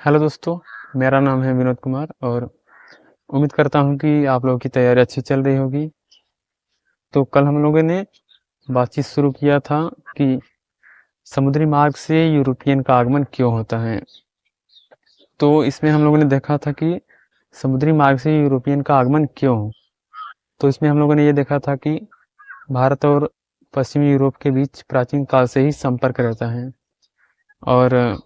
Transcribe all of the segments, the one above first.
Hello दोस्तों, मेरा नाम है विनोद कुमार और उम्मीद करता हूँ कि आप लोगों की तैयारी अच्छी चल रही होगी। तो कल हम लोगों ने बातचीत शुरू किया था कि समुद्री मार्ग से यूरोपियन का आगमन क्यों होता है। तो इसमें हम लोगों ने देखा था कि समुद्री मार्ग से यूरोपियन का आगमन क्यों। तो इसमें हम लोगों ने ये देखा था कि भारत और पश्चिमी यूरोप के बीच प्राचीन काल से ही संपर्क रहता है और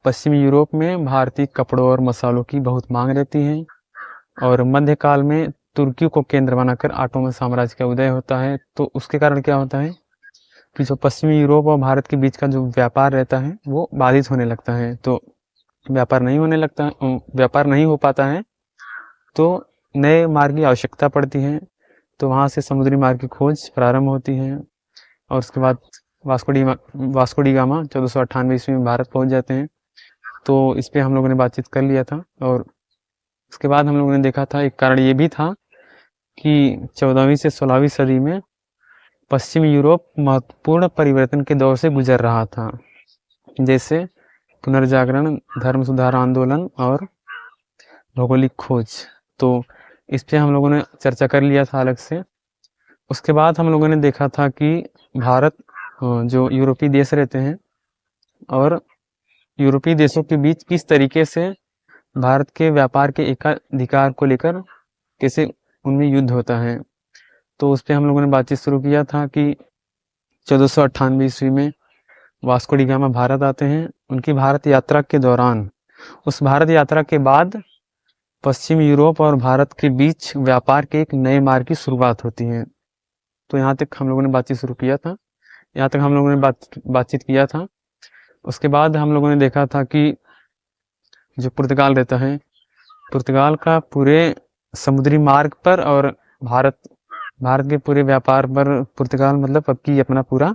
पश्चिमी यूरोप में भारतीय कपड़ों और मसालों की बहुत मांग रहती है। और मध्यकाल में तुर्की को केंद्र बनाकर ऑटोमन साम्राज्य का उदय होता है। तो उसके कारण क्या होता है कि जो पश्चिमी यूरोप और भारत के बीच का जो व्यापार रहता है वो बाधित होने लगता है। तो व्यापार नहीं हो पाता है, तो नए मार्ग की आवश्यकता पड़ती है। तो वहां से समुद्री मार्ग की खोज प्रारंभ होती है और उसके बाद वास्को डी गामा 1498 ईस्वी में भारत पहुंच जाते हैं। तो इस पे हम लोगों ने बातचीत कर लिया था और उसके बाद हम लोगों ने देखा था एक कारण ये भी था कि 14वीं से 16वीं सदी में पश्चिमी यूरोप महत्वपूर्ण परिवर्तन के दौर से गुजर रहा था, जैसे पुनर्जागरण, धर्म सुधार आंदोलन और भौगोलिक खोज। तो इस पे हम लोगों ने चर्चा कर लिया था अलग से। उसके बाद हम लोगों ने देखा था कि भारत जो यूरोपीय देश रहते हैं और यूरोपीय देशों के बीच किस तरीके से भारत के व्यापार के एकाधिकार को लेकर कैसे उनमें युद्ध होता है। तो उस पे हम लोगों ने बातचीत शुरू किया था कि 1498 ईस्वी में वास्को डी गामा भारत आते हैं। उनकी भारत यात्रा के दौरान, उस भारत यात्रा के बाद पश्चिम यूरोप और भारत के बीच व्यापार के एक नए मार्ग की शुरुआत होती है। तो यहाँ तक हम लोगों ने बातचीत शुरू किया था, यहाँ तक हम लोगों ने बातचीत किया था। उसके बाद हम लोगों ने देखा था कि जो पुर्तगाल रहता है, पुर्तगाल का पूरे समुद्री मार्ग पर और भारत भारत के पूरे व्यापार पर पुर्तगाल मतलब अब की अपना पूरा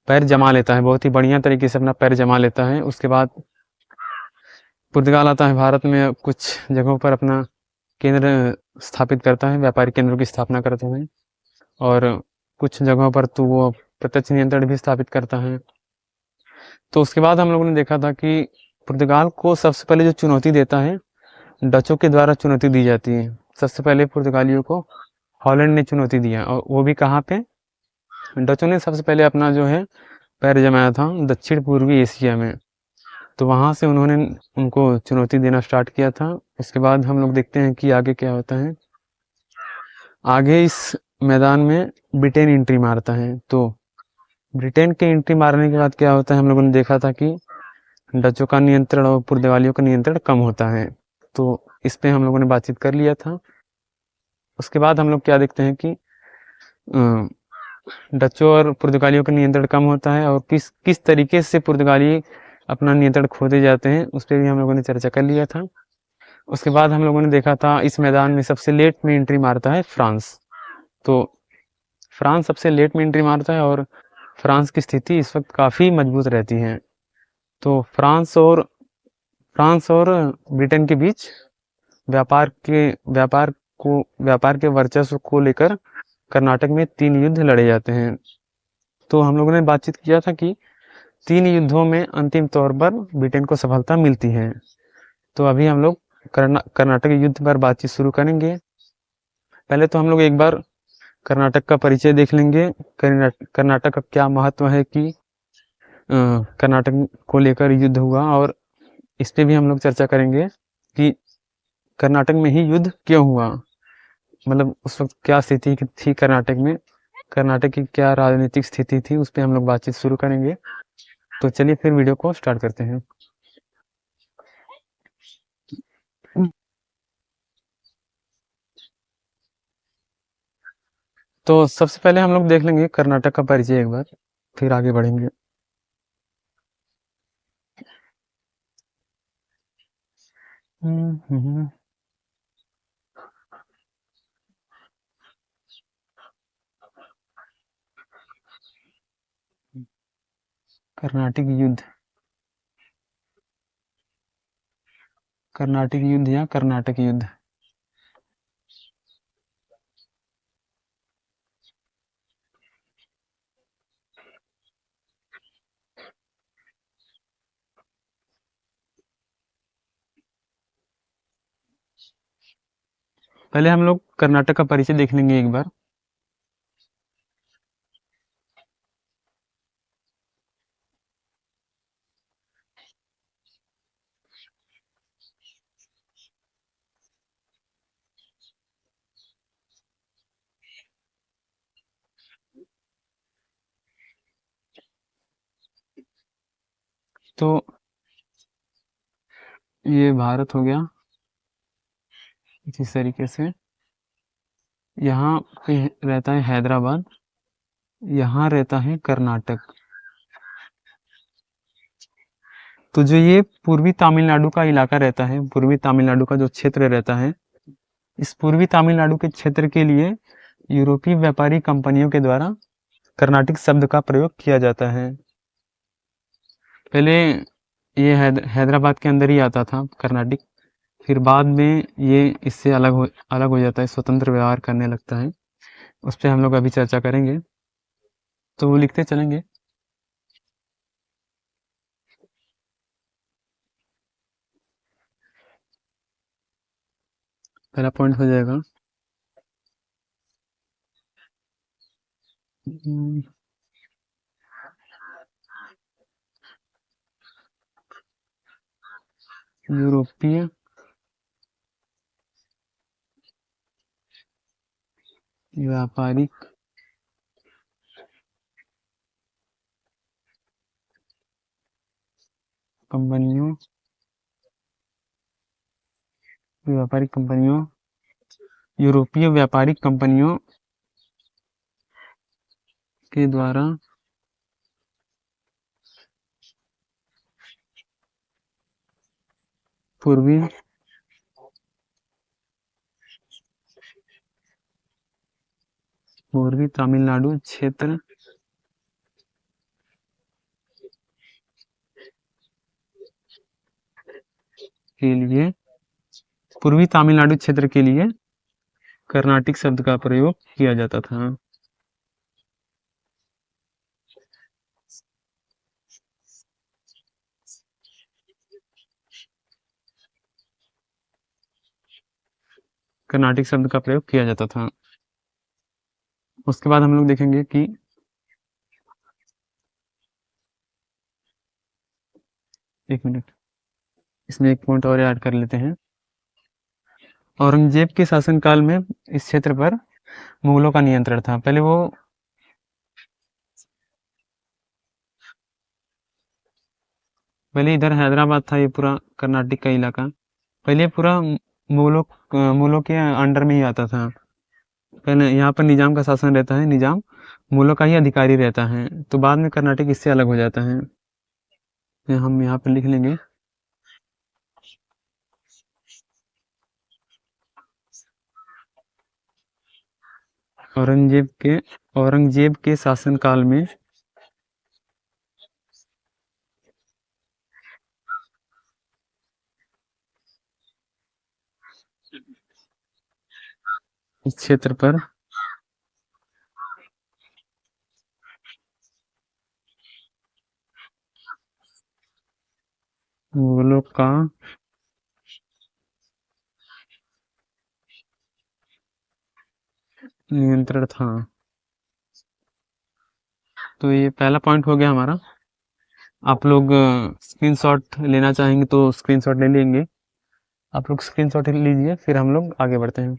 पैर जमा लेता है, बहुत ही बढ़िया तरीके से अपना पैर जमा लेता है। उसके बाद पुर्तगाल आता है भारत में, कुछ जगहों पर अपना केंद्र स्थापित करता है, व्यापारिक केंद्रों की स्थापना करता है और कुछ जगहों पर तो वो प्रत्यक्ष नियंत्रण भी स्थापित करता है। तो उसके बाद हम लोगों ने देखा था कि पुर्तगाल को सबसे पहले जो चुनौती देता है, डचों के द्वारा चुनौती दी जाती है। सबसे पहले पुर्तगालियों को हॉलैंड ने चुनौती दिया और वो भी कहाँ पे, डचों ने सबसे पहले अपना जो है पैर जमाया था दक्षिण पूर्वी एशिया में। तो वहां से उन्होंने उनको चुनौती देना स्टार्ट किया था। उसके बाद हम लोग देखते हैं कि आगे क्या होता है। आगे इस मैदान में ब्रिटेन एंट्री मारता है। तो ब्रिटेन के एंट्री मारने के बाद क्या होता है, हम लोगों ने देखा था कि डचों का नियंत्रण और पुर्तगालियों का नियंत्रण कम होता है। तो इस पे हम लोगों ने बातचीत कर लिया था। उसके बाद हम लोग क्या देखते हैं कि डचों और पुर्तगालियों का नियंत्रण कम होता है और किस किस तरीके से पुर्तगाली अपना नियंत्रण खोते जाते हैं, उस पर भी हम लोगों ने चर्चा कर लिया था। उसके बाद हम लोगों ने देखा था इस मैदान में सबसे लेट में एंट्री मारता है फ्रांस। तो फ्रांस सबसे लेट में एंट्री मारता है और फ्रांस की स्थिति इस वक्त काफ़ी मजबूत रहती है। तो फ्रांस और ब्रिटेन के बीच व्यापार के व्यापार व्यापार के वर्चस्व को लेकर कर्नाटक में 3 युद्ध लड़े जाते हैं। तो हम लोगों ने बातचीत किया था कि 3 युद्धों में अंतिम तौर पर ब्रिटेन को सफलता मिलती है। तो अभी हम लोग कर्नाटक युद्ध पर बातचीत शुरू करेंगे। पहले तो हम लोग एक बार कर्नाटक का परिचय देख लेंगे। कर्नाटक का क्या महत्व है कि कर्नाटक को लेकर युद्ध हुआ, और इस पे भी हम लोग चर्चा करेंगे कि कर्नाटक में ही युद्ध क्यों हुआ, मतलब उस वक्त क्या स्थिति थी कर्नाटक में, कर्नाटक की क्या राजनीतिक स्थिति थी, उस पे हम लोग बातचीत शुरू करेंगे। तो चलिए फिर वीडियो को स्टार्ट करते हैं। तो सबसे पहले हम लोग देख लेंगे कर्नाटक का परिचय एक बार, फिर आगे बढ़ेंगे। कर्नाटक युद्ध, कर्नाटक युद्ध या कर्नाटक युद्ध। पहले हम लोग कर्नाटक का परिचय देख लेंगे एक बार। तो ये भारत हो गया इस तरीके से। यहाँ पे रहता है हैदराबाद, यहाँ रहता है कर्नाटक। तो जो ये पूर्वी तमिलनाडु का इलाका रहता है, पूर्वी तमिलनाडु का जो क्षेत्र रहता है, इस पूर्वी तमिलनाडु के क्षेत्र के लिए यूरोपीय व्यापारी कंपनियों के द्वारा कर्नाटिक शब्द का प्रयोग किया जाता है। पहले ये हैदराबाद के अंदर ही आता था कर्नाटिक, फिर बाद में ये इससे अलग हो जाता है, स्वतंत्र व्यवहार करने लगता है। उस पर हम लोग अभी चर्चा करेंगे, तो वो लिखते चलेंगे। पहला पॉइंट हो जाएगा यूरोपीय व्यापारिक कंपनियों यूरोपीय व्यापारिक कंपनियों के द्वारा पूर्वी तमिलनाडु क्षेत्र के लिए पूर्वी तमिलनाडु क्षेत्र के लिए कर्नाटिक शब्द का प्रयोग किया जाता था। कर्नाटिक शब्द का प्रयोग किया जाता था। उसके बाद हम लोग देखेंगे कि एक मिनट, इसमें एक पॉइंट और ऐड कर लेते हैं। औरंगजेब के शासनकाल में इस क्षेत्र पर मुगलों का नियंत्रण था। पहले इधर हैदराबाद था, ये पूरा कर्नाटक का इलाका। पहले पूरा मुगलों के अंडर में ही आता था। पहले यहाँ पर निजाम का शासन रहता है, निजाम मुगलों का ही अधिकारी रहता है। तो बाद में कर्नाटक इससे अलग हो जाता है। ये हम यहाँ पर लिख लेंगे। औरंगजेब के शासनकाल में इस क्षेत्र पर मुगलों का नियंत्रण था। तो ये पहला पॉइंट हो गया हमारा। आप लोग स्क्रीनशॉट लेना चाहेंगे तो स्क्रीनशॉट ले लेंगे। आप लोग स्क्रीनशॉट लीजिए, फिर हम लोग आगे बढ़ते हैं।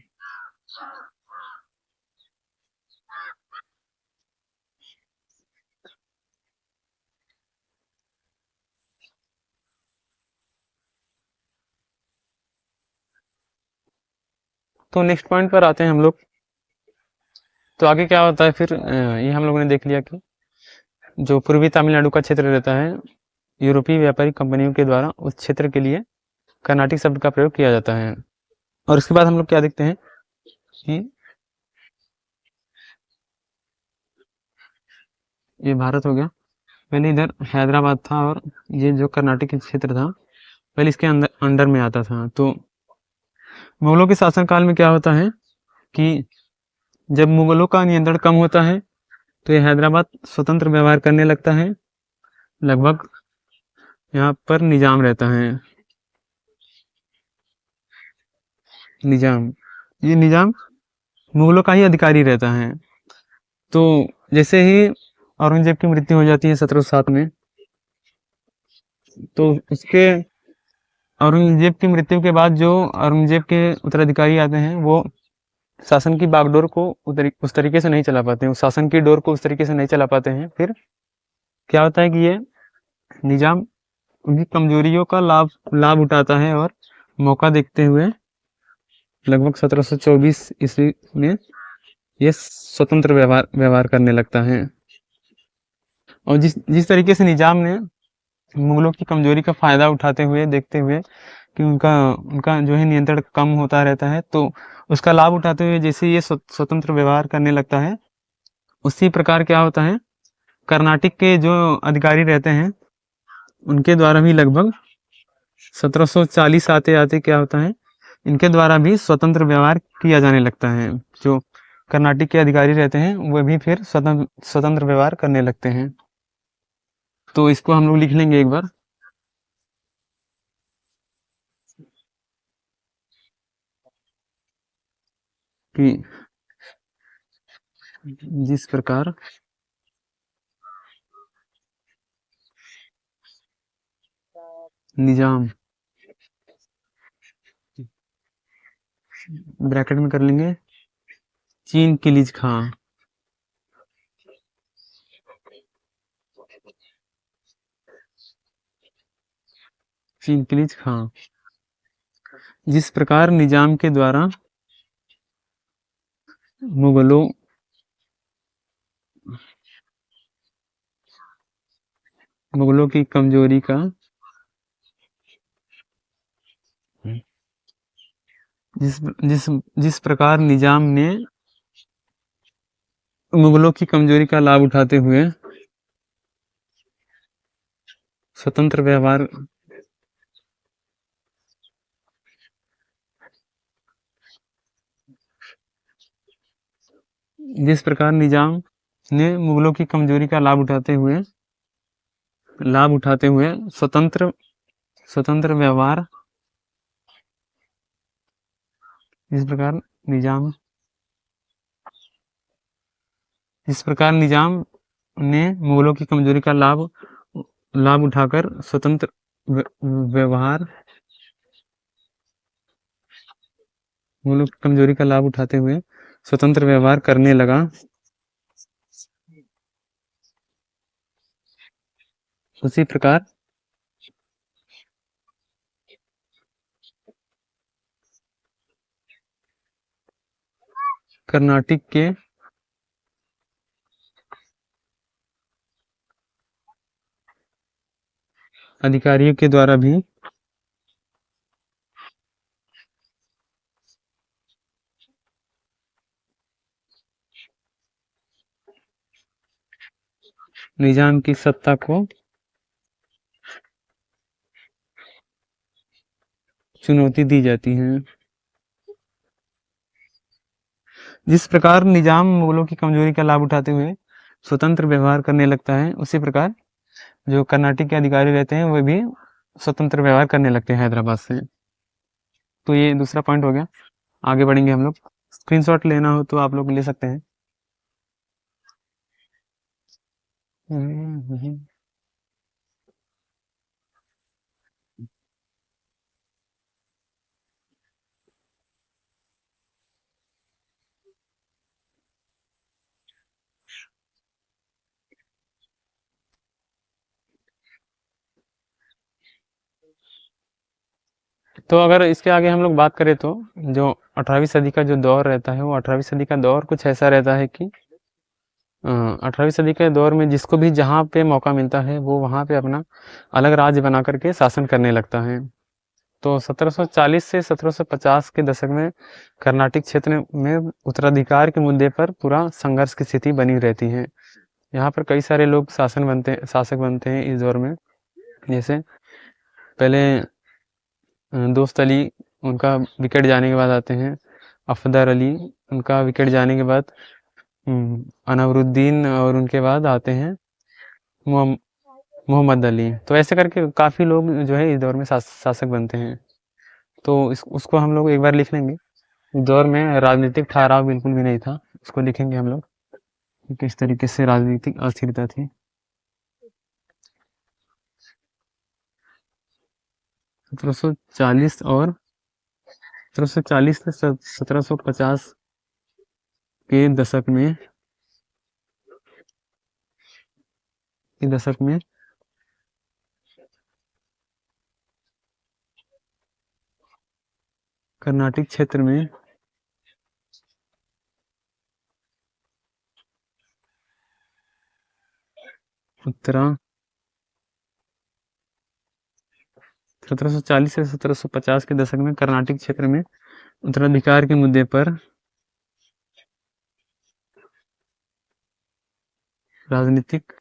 तो नेक्स्ट पॉइंट पर आते हैं हम लोग। तो आगे क्या होता है फिर, ये हम लोगों ने देख लिया कि जो पूर्वी तमिलनाडु का क्षेत्र रहता है, यूरोपीय व्यापारिक कंपनियों के द्वारा उस क्षेत्र के लिए कर्नाटिक शब्द का प्रयोग किया जाता है। और उसके बाद हम लोग क्या देखते हैं कि ये भारत हो गया। पहले इधर हैदराबाद था, और ये जो कर्नाटक क्षेत्र था पहले इसके अंडर में आता था। तो मुगलों के शासनकाल में क्या होता है कि जब मुगलों का नियंत्रण कम होता है तो ये हैदराबाद स्वतंत्र व्यवहार करने लगता है। लगभग यहाँ पर निजाम रहता है, निजाम। ये निजाम मुगलों का ही अधिकारी रहता है। तो जैसे ही औरंगजेब की मृत्यु हो जाती है 1707 में, तो उसके औरंगजेब की मृत्यु के बाद जो औरंगजेब के उत्तराधिकारी आते हैं, वो शासन की बागडोर को उस तरीके से नहीं चला पाते हैं, उस शासन की डोर को उस तरीके से नहीं चला पाते हैं। फिर क्या होता है कि ये निजाम उनकी कमजोरियों का लाभ लाभ उठाता है, और मौका देखते हुए लगभग 1724 ईस्वी में ये स्वतंत्र व्यवहार व्यवहार करने लगता है। और जिस जिस तरीके से निजाम ने मुगलों की कमजोरी का फायदा उठाते हुए, देखते हुए कि उनका उनका जो है नियंत्रण कम होता रहता है, तो उसका लाभ उठाते हुए जैसे ये स्वतंत्र व्यवहार करने लगता है, उसी प्रकार क्या होता है, कर्नाटक के जो अधिकारी रहते हैं उनके द्वारा भी लगभग 1740 आते आते क्या होता है, इनके द्वारा भी स्वतंत्र व्यवहार किया जाने लगता है। जो कर्नाटक के अधिकारी रहते हैं वो भी फिर स्वतंत्र व्यवहार करने लगते हैं। तो इसको हम लोग लिख लेंगे एक बार कि जिस प्रकार निजाम, ब्रैकेट में कर लेंगे, चीन किलीज खां, चीन किलीज खां, जिस प्रकार निजाम के द्वारा मुगलों मुगलों की कमजोरी का जिस जिस जिस प्रकार निजाम ने मुगलों की कमजोरी का लाभ उठाते हुए स्वतंत्र व्यवहार जिस प्रकार निजाम ने मुगलों की कमजोरी का लाभ उठाते हुए स्वतंत्र स्वतंत्र व्यवहार जिस प्रकार निजाम जिस प्रकार निजाम ने मुगलों की कमजोरी का लाभ लाभ उठाकर स्वतंत्र व्यवहार मुगलों की कमजोरी का लाभ उठाते हुए स्वतंत्र व्यवहार करने लगा, उसी प्रकार कर्नाटक के अधिकारियों के द्वारा भी निजाम की सत्ता को चुनौती दी जाती है। जिस प्रकार निजाम मुगलों की कमजोरी का लाभ उठाते हुए स्वतंत्र व्यवहार करने लगता है, उसी प्रकार जो कर्नाटक के अधिकारी रहते हैं वो भी स्वतंत्र व्यवहार करने लगते हैं हैदराबाद से। तो ये दूसरा पॉइंट हो गया। आगे बढ़ेंगे हम लोग। स्क्रीनशॉट लेना हो तो आप लोग ले सकते हैं। तो अगर इसके आगे हम लोग बात करें, तो जो 18वीं सदी का जो दौर रहता है, वो 18वीं सदी का दौर कुछ ऐसा रहता है कि 18वीं सदी के दौर में जिसको भी जहाँ पे मौका मिलता है वो वहाँ पे अपना अलग राज्य बना करके शासन करने लगता है। तो 1740 से 1750 के दशक में कर्नाटक क्षेत्र में उत्तराधिकार के मुद्दे पर पूरा संघर्ष की स्थिति बनी रहती है। यहाँ पर कई सारे लोग शासक बनते हैं इस दौर में। जैसे पहले दोस्त अली, उनका विकेट जाने के बाद आते हैं अफदर अली, उनका विकेट जाने के बाद अनवरुद्दीन, और उनके बाद आते हैं मोहम्मद अली। तो ऐसे करके काफ़ी लोग जो है इस दौर में शासक बनते हैं। तो उसको हम लोग एक बार लिख लेंगे दौर में राजनीतिक ठहराव बिल्कुल भी नहीं था। उसको लिखेंगे हम लोग कि किस तरीके से राजनीतिक अस्थिरता थी। 1740 और 1740 से 1750 के दशक में कर्नाटिक क्षेत्र में उत्तरा 1740 से 1750 के दशक में कर्नाटिक क्षेत्र में उत्तराधिकार के मुद्दे पर राजनीतिक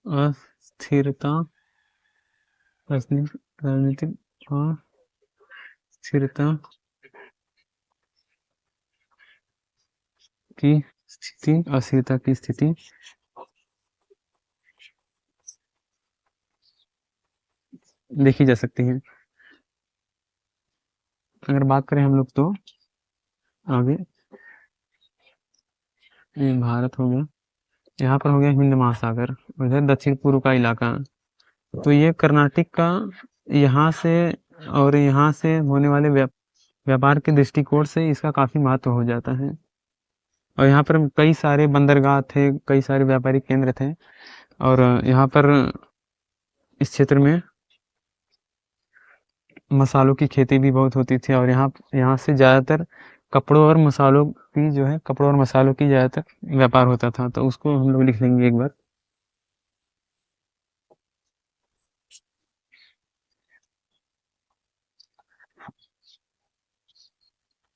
अस्थिरता राजनीतिक अस्थिरता की स्थिति देखी जा सकती है। अगर बात करें हम लोग तो आगे ये भारत हो गया, यहाँ पर हो गया हिंद महासागर, उधर दक्षिण पूर्व का इलाका। तो ये कर्नाटक का यहाँ से और यहाँ से होने वाले व्यापार के दृष्टिकोण से इसका काफी महत्व हो जाता है। और यहाँ पर कई सारे बंदरगाह थे, कई सारे व्यापारिक केंद्र थे, और यहाँ पर इस क्षेत्र में मसालों की खेती भी बहुत होती थी, और यहाँ यहाँ से ज़्यादातर कपड़ों और मसालों की ज़्यादातर व्यापार होता था। तो उसको हम लोग लिख लेंगे एक बार।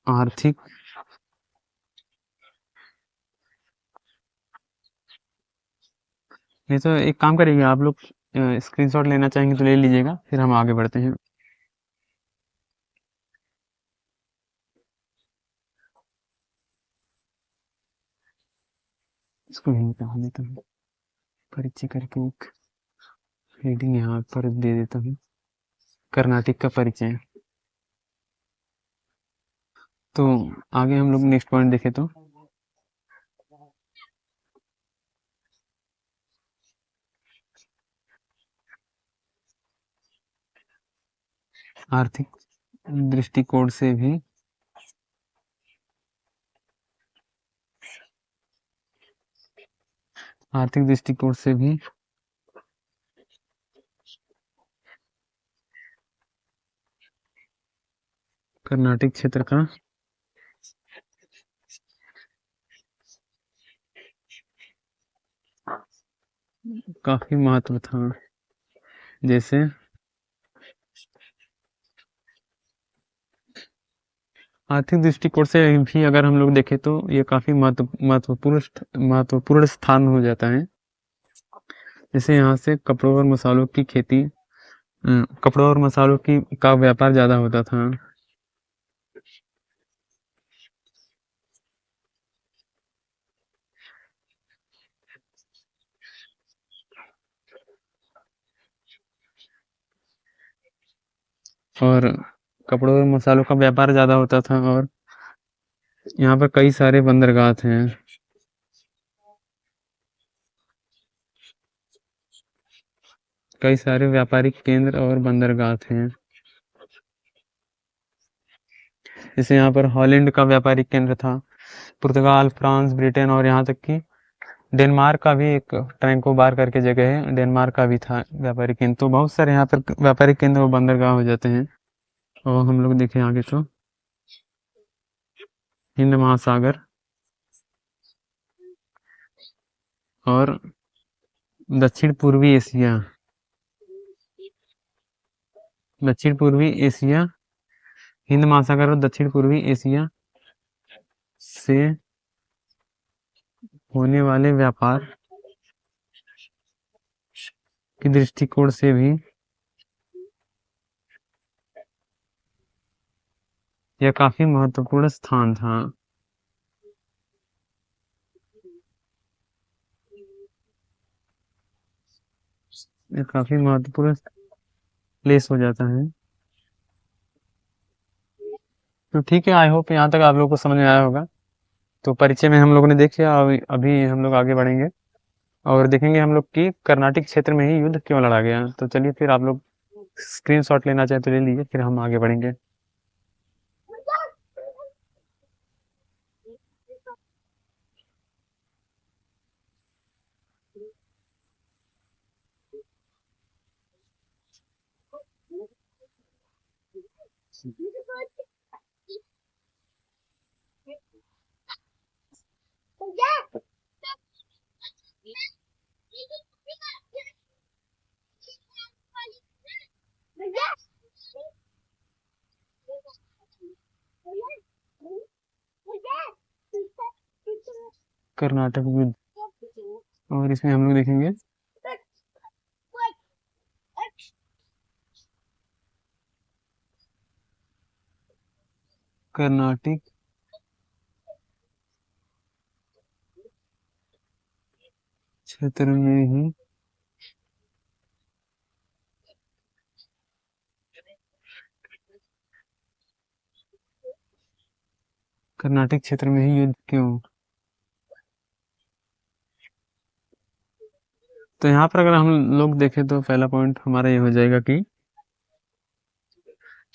आर्थिक नहीं तो एक काम करिएगा आप लोग, स्क्रीनशॉट लेना चाहेंगे तो ले लीजिएगा, फिर हम आगे बढ़ते हैं। इसको यहीं पे हटा देता हूँ, परिचय करके एक हेडिंग यहाँ पर दे देता हूँ, कर्नाटक का परिचय। तो आगे हम लोग नेक्स्ट पॉइंट देखें तो आर्थिक दृष्टिकोण से भी कर्नाटक क्षेत्र का काफी महत्व था। जैसे आर्थिक दृष्टिकोण से भी अगर हम लोग देखें तो ये काफी महत्वपूर्ण स्थान हो जाता है। जैसे यहाँ से कपड़ों और मसालों की का व्यापार ज्यादा होता था। और कपड़ों और मसालों का व्यापार ज्यादा होता था, और यहाँ पर कई सारे बंदरगाह हैं। कई सारे व्यापारिक केंद्र और बंदरगाह हैं। जैसे यहाँ पर हॉलैंड का व्यापारिक केंद्र था, पुर्तगाल, फ्रांस, ब्रिटेन और यहाँ तक कि डेनमार्क का भी एक ट्रैंकोबार करके जगह है, डेनमार्क का भी था व्यापारिक केंद्र। तो बहुत सारे यहाँ पर व्यापारिक केंद्र और बंदरगाह हो जाते हैं। और हम लोग देखें आगे तो हिंद महासागर और दक्षिण पूर्वी एशिया हिंद महासागर और दक्षिण पूर्वी एशिया से होने वाले व्यापार के दृष्टिकोण से भी यह काफी महत्वपूर्ण स्थान था। ये काफी महत्वपूर्ण प्लेस हो जाता है। तो ठीक है, आई होप यहाँ तक आप लोगों को समझ में आया होगा। तो परिचय में हम लोगों ने देख लिया, अभी अभी हम लोग आगे बढ़ेंगे और देखेंगे हम लोग कि कर्नाटिक क्षेत्र में ही युद्ध क्यों लड़ा गया। तो चलिए फिर, आप लोग स्क्रीनशॉट लेना चाहे तो ले लीजिए, फिर हम आगे बढ़ेंगे। कर्नाटक युद्ध, और इसमें हम लोग देखेंगे कर्नाटिक क्षेत्र में ही कर्नाटक क्षेत्र में ही युद्ध क्यों। तो यहाँ पर अगर हम लोग देखें तो पहला पॉइंट हमारा ये हो जाएगा कि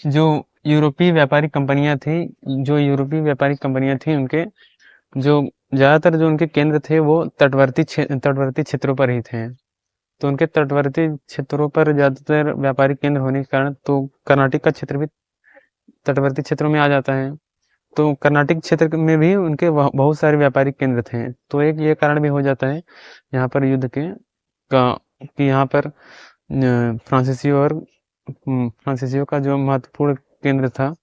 जो यूरोपीय व्यापारिक कंपनियां थी, उनके जो ज्यादातर जो उनके केंद्र थे वो तटवर्ती क्षेत्रों पर ही थे। तो उनके तटवर्ती क्षेत्रों पर ज्यादातर व्यापारिक केंद्र होने के कारण तो कर्नाटक का क्षेत्र भी तटवर्ती क्षेत्रों में आ जाता है। तो कर्नाटक क्षेत्र में भी उनके बहुत सारे व्यापारिक केंद्र थे। तो एक ये कारण भी हो जाता है यहाँ पर युद्ध के का, कि यहाँ पर फ्रांसीसियों का जो महत्वपूर्ण केंद्र था,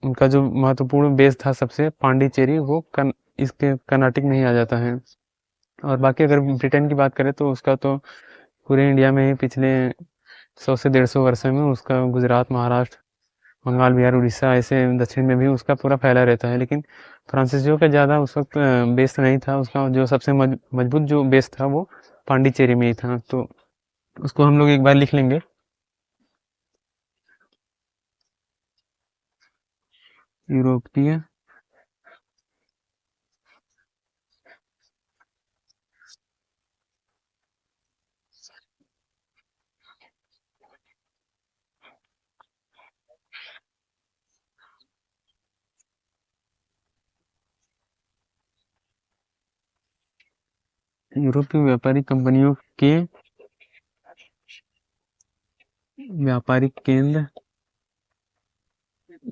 उनका जो महत्वपूर्ण बेस था सबसे, पांडिचेरी, वो इसके कर्नाटक में ही आ जाता है। और बाकी अगर ब्रिटेन की बात करें तो उसका तो पूरे इंडिया में ही पिछले 100 से 150 वर्षों में उसका गुजरात, महाराष्ट्र, बंगाल, बिहार, उड़ीसा, ऐसे दक्षिण में भी उसका पूरा फैला रहता है। लेकिन फ्रांसीसियों का ज़्यादा उस वक्त बेस नहीं था, उसका जो सबसे मजबूत जो बेस था वो पांडिचेरी में ही था। तो उसको हम लोग एक बार लिख लेंगे, यूरोपीय यूरोपीय व्यापारिक कंपनियों के व्यापारिक केंद्र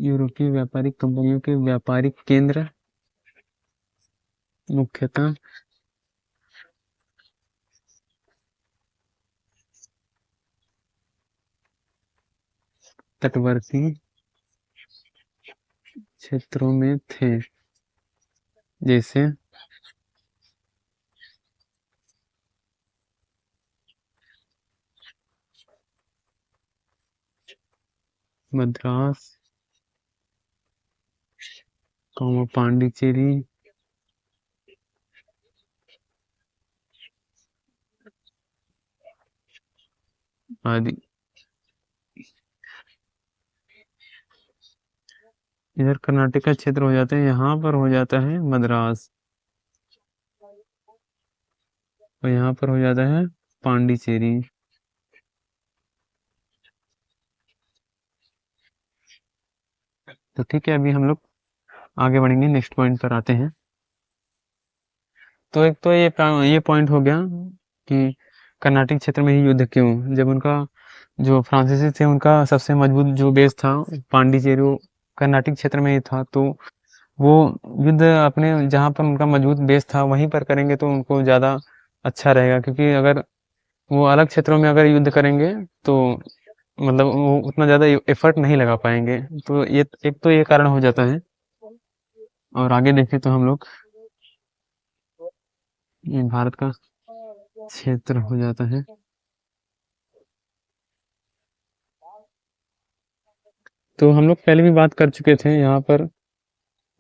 यूरोपीय व्यापारिक कंपनियों के व्यापारिक केंद्र मुख्यतः तटवर्ती क्षेत्रों में थे, जैसे मद्रास, पांडिचेरी आदि। इधर कर्नाटक का क्षेत्र हो जाता है, यहाँ पर हो जाता है मद्रास, और यहाँ पर हो जाता है पांडिचेरी। तो ठीक है, अभी हम लोग आगे बढ़ेंगे, नेक्स्ट पॉइंट पर आते हैं। तो एक तो ये पॉइंट हो गया कि कर्नाटक क्षेत्र में ही युद्ध क्यों, जब उनका जो फ्रांसीसी थे उनका सबसे मजबूत जो बेस था पांडिचेरी, वो कर्नाटक क्षेत्र में ही था। तो वो युद्ध अपने जहाँ पर उनका मजबूत बेस था वहीं पर करेंगे तो उनको ज़्यादा अच्छा रहेगा, क्योंकि अगर वो अलग क्षेत्रों में अगर युद्ध करेंगे तो मतलब वो उतना ज़्यादा एफर्ट नहीं लगा पाएंगे। तो ये एक तो ये कारण हो जाता है। और आगे देखें तो हम लोग, ये भारत का क्षेत्र हो जाता है, तो हम लोग पहले भी बात कर चुके थे यहाँ पर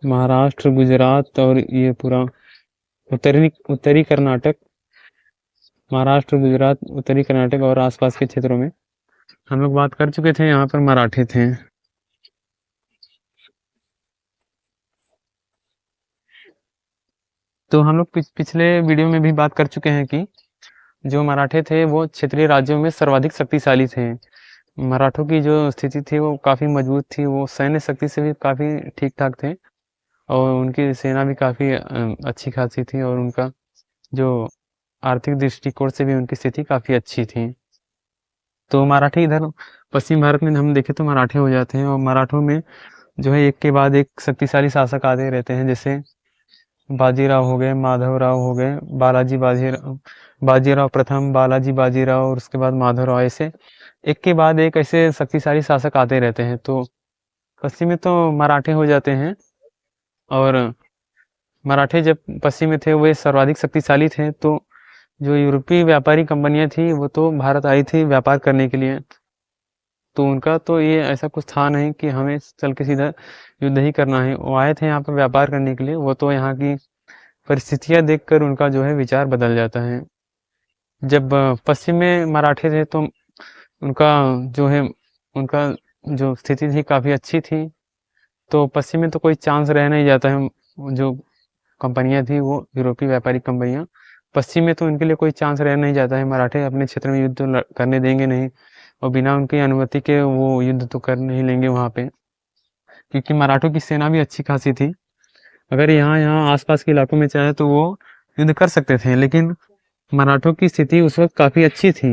महाराष्ट्र, गुजरात और ये पूरा उत्तरी उत्तरी कर्नाटक महाराष्ट्र, गुजरात, उत्तरी कर्नाटक और आसपास के क्षेत्रों में हम लोग बात कर चुके थे, यहाँ पर मराठे थे। तो हम लोग पिछले वीडियो में भी बात कर चुके हैं कि जो मराठे थे वो क्षेत्रीय राज्यों में सर्वाधिक शक्तिशाली थे। मराठों की जो स्थिति थी वो काफ़ी मजबूत थी, वो सैन्य शक्ति से भी काफ़ी ठीक ठाक थे और उनकी सेना भी काफ़ी अच्छी खासी थी और उनका जो आर्थिक दृष्टिकोण से भी उनकी स्थिति काफ़ी अच्छी थी। तो मराठे इधर पश्चिम भारत में हम देखें तो मराठे हो जाते हैं और मराठों में जो है एक के बाद एक शक्तिशाली शासक आते रहते हैं, जैसे बाजीराव हो गए, माधवराव हो गए, बाजीराव प्रथम, बालाजी बाजीराव और उसके बाद माधवराव, ऐसे एक के बाद एक ऐसे शक्तिशाली शासक आते रहते हैं। तो पश्चिम में तो मराठे हो जाते हैं और मराठे जब पश्चिम में थे वे सर्वाधिक शक्तिशाली थे। तो जो यूरोपीय व्यापारी कंपनियां थी वो तो भारत आई थी व्यापार करने के लिए, तो उनका तो ये ऐसा कुछ था नहीं कि हमें चल के सीधा युद्ध ही करना है। वो आए थे यहाँ पर व्यापार करने के लिए, वो तो यहाँ की परिस्थितियां देखकर उनका जो है विचार बदल जाता है। जब पश्चिम में मराठे थे तो उनका जो है उनका जो स्थिति थी काफ़ी अच्छी थी। तो पश्चिम में तो कोई चांस रह नहीं जाता है, जो कंपनियां थी वो यूरोपीय व्यापारिक कंपनियां, पश्चिम में तो उनके लिए कोई चांस रह नहीं जाता है। मराठे अपने क्षेत्र में युद्ध करने देंगे नहीं और बिना उनकी अनुमति के वो युद्ध तो कर नहीं लेंगे वहाँ पे, क्योंकि मराठों की सेना भी अच्छी खासी थी। अगर यहाँ यहाँ आसपास के इलाकों में चाहे तो वो युद्ध कर सकते थे, लेकिन मराठों की स्थिति उस वक्त काफ़ी अच्छी थी।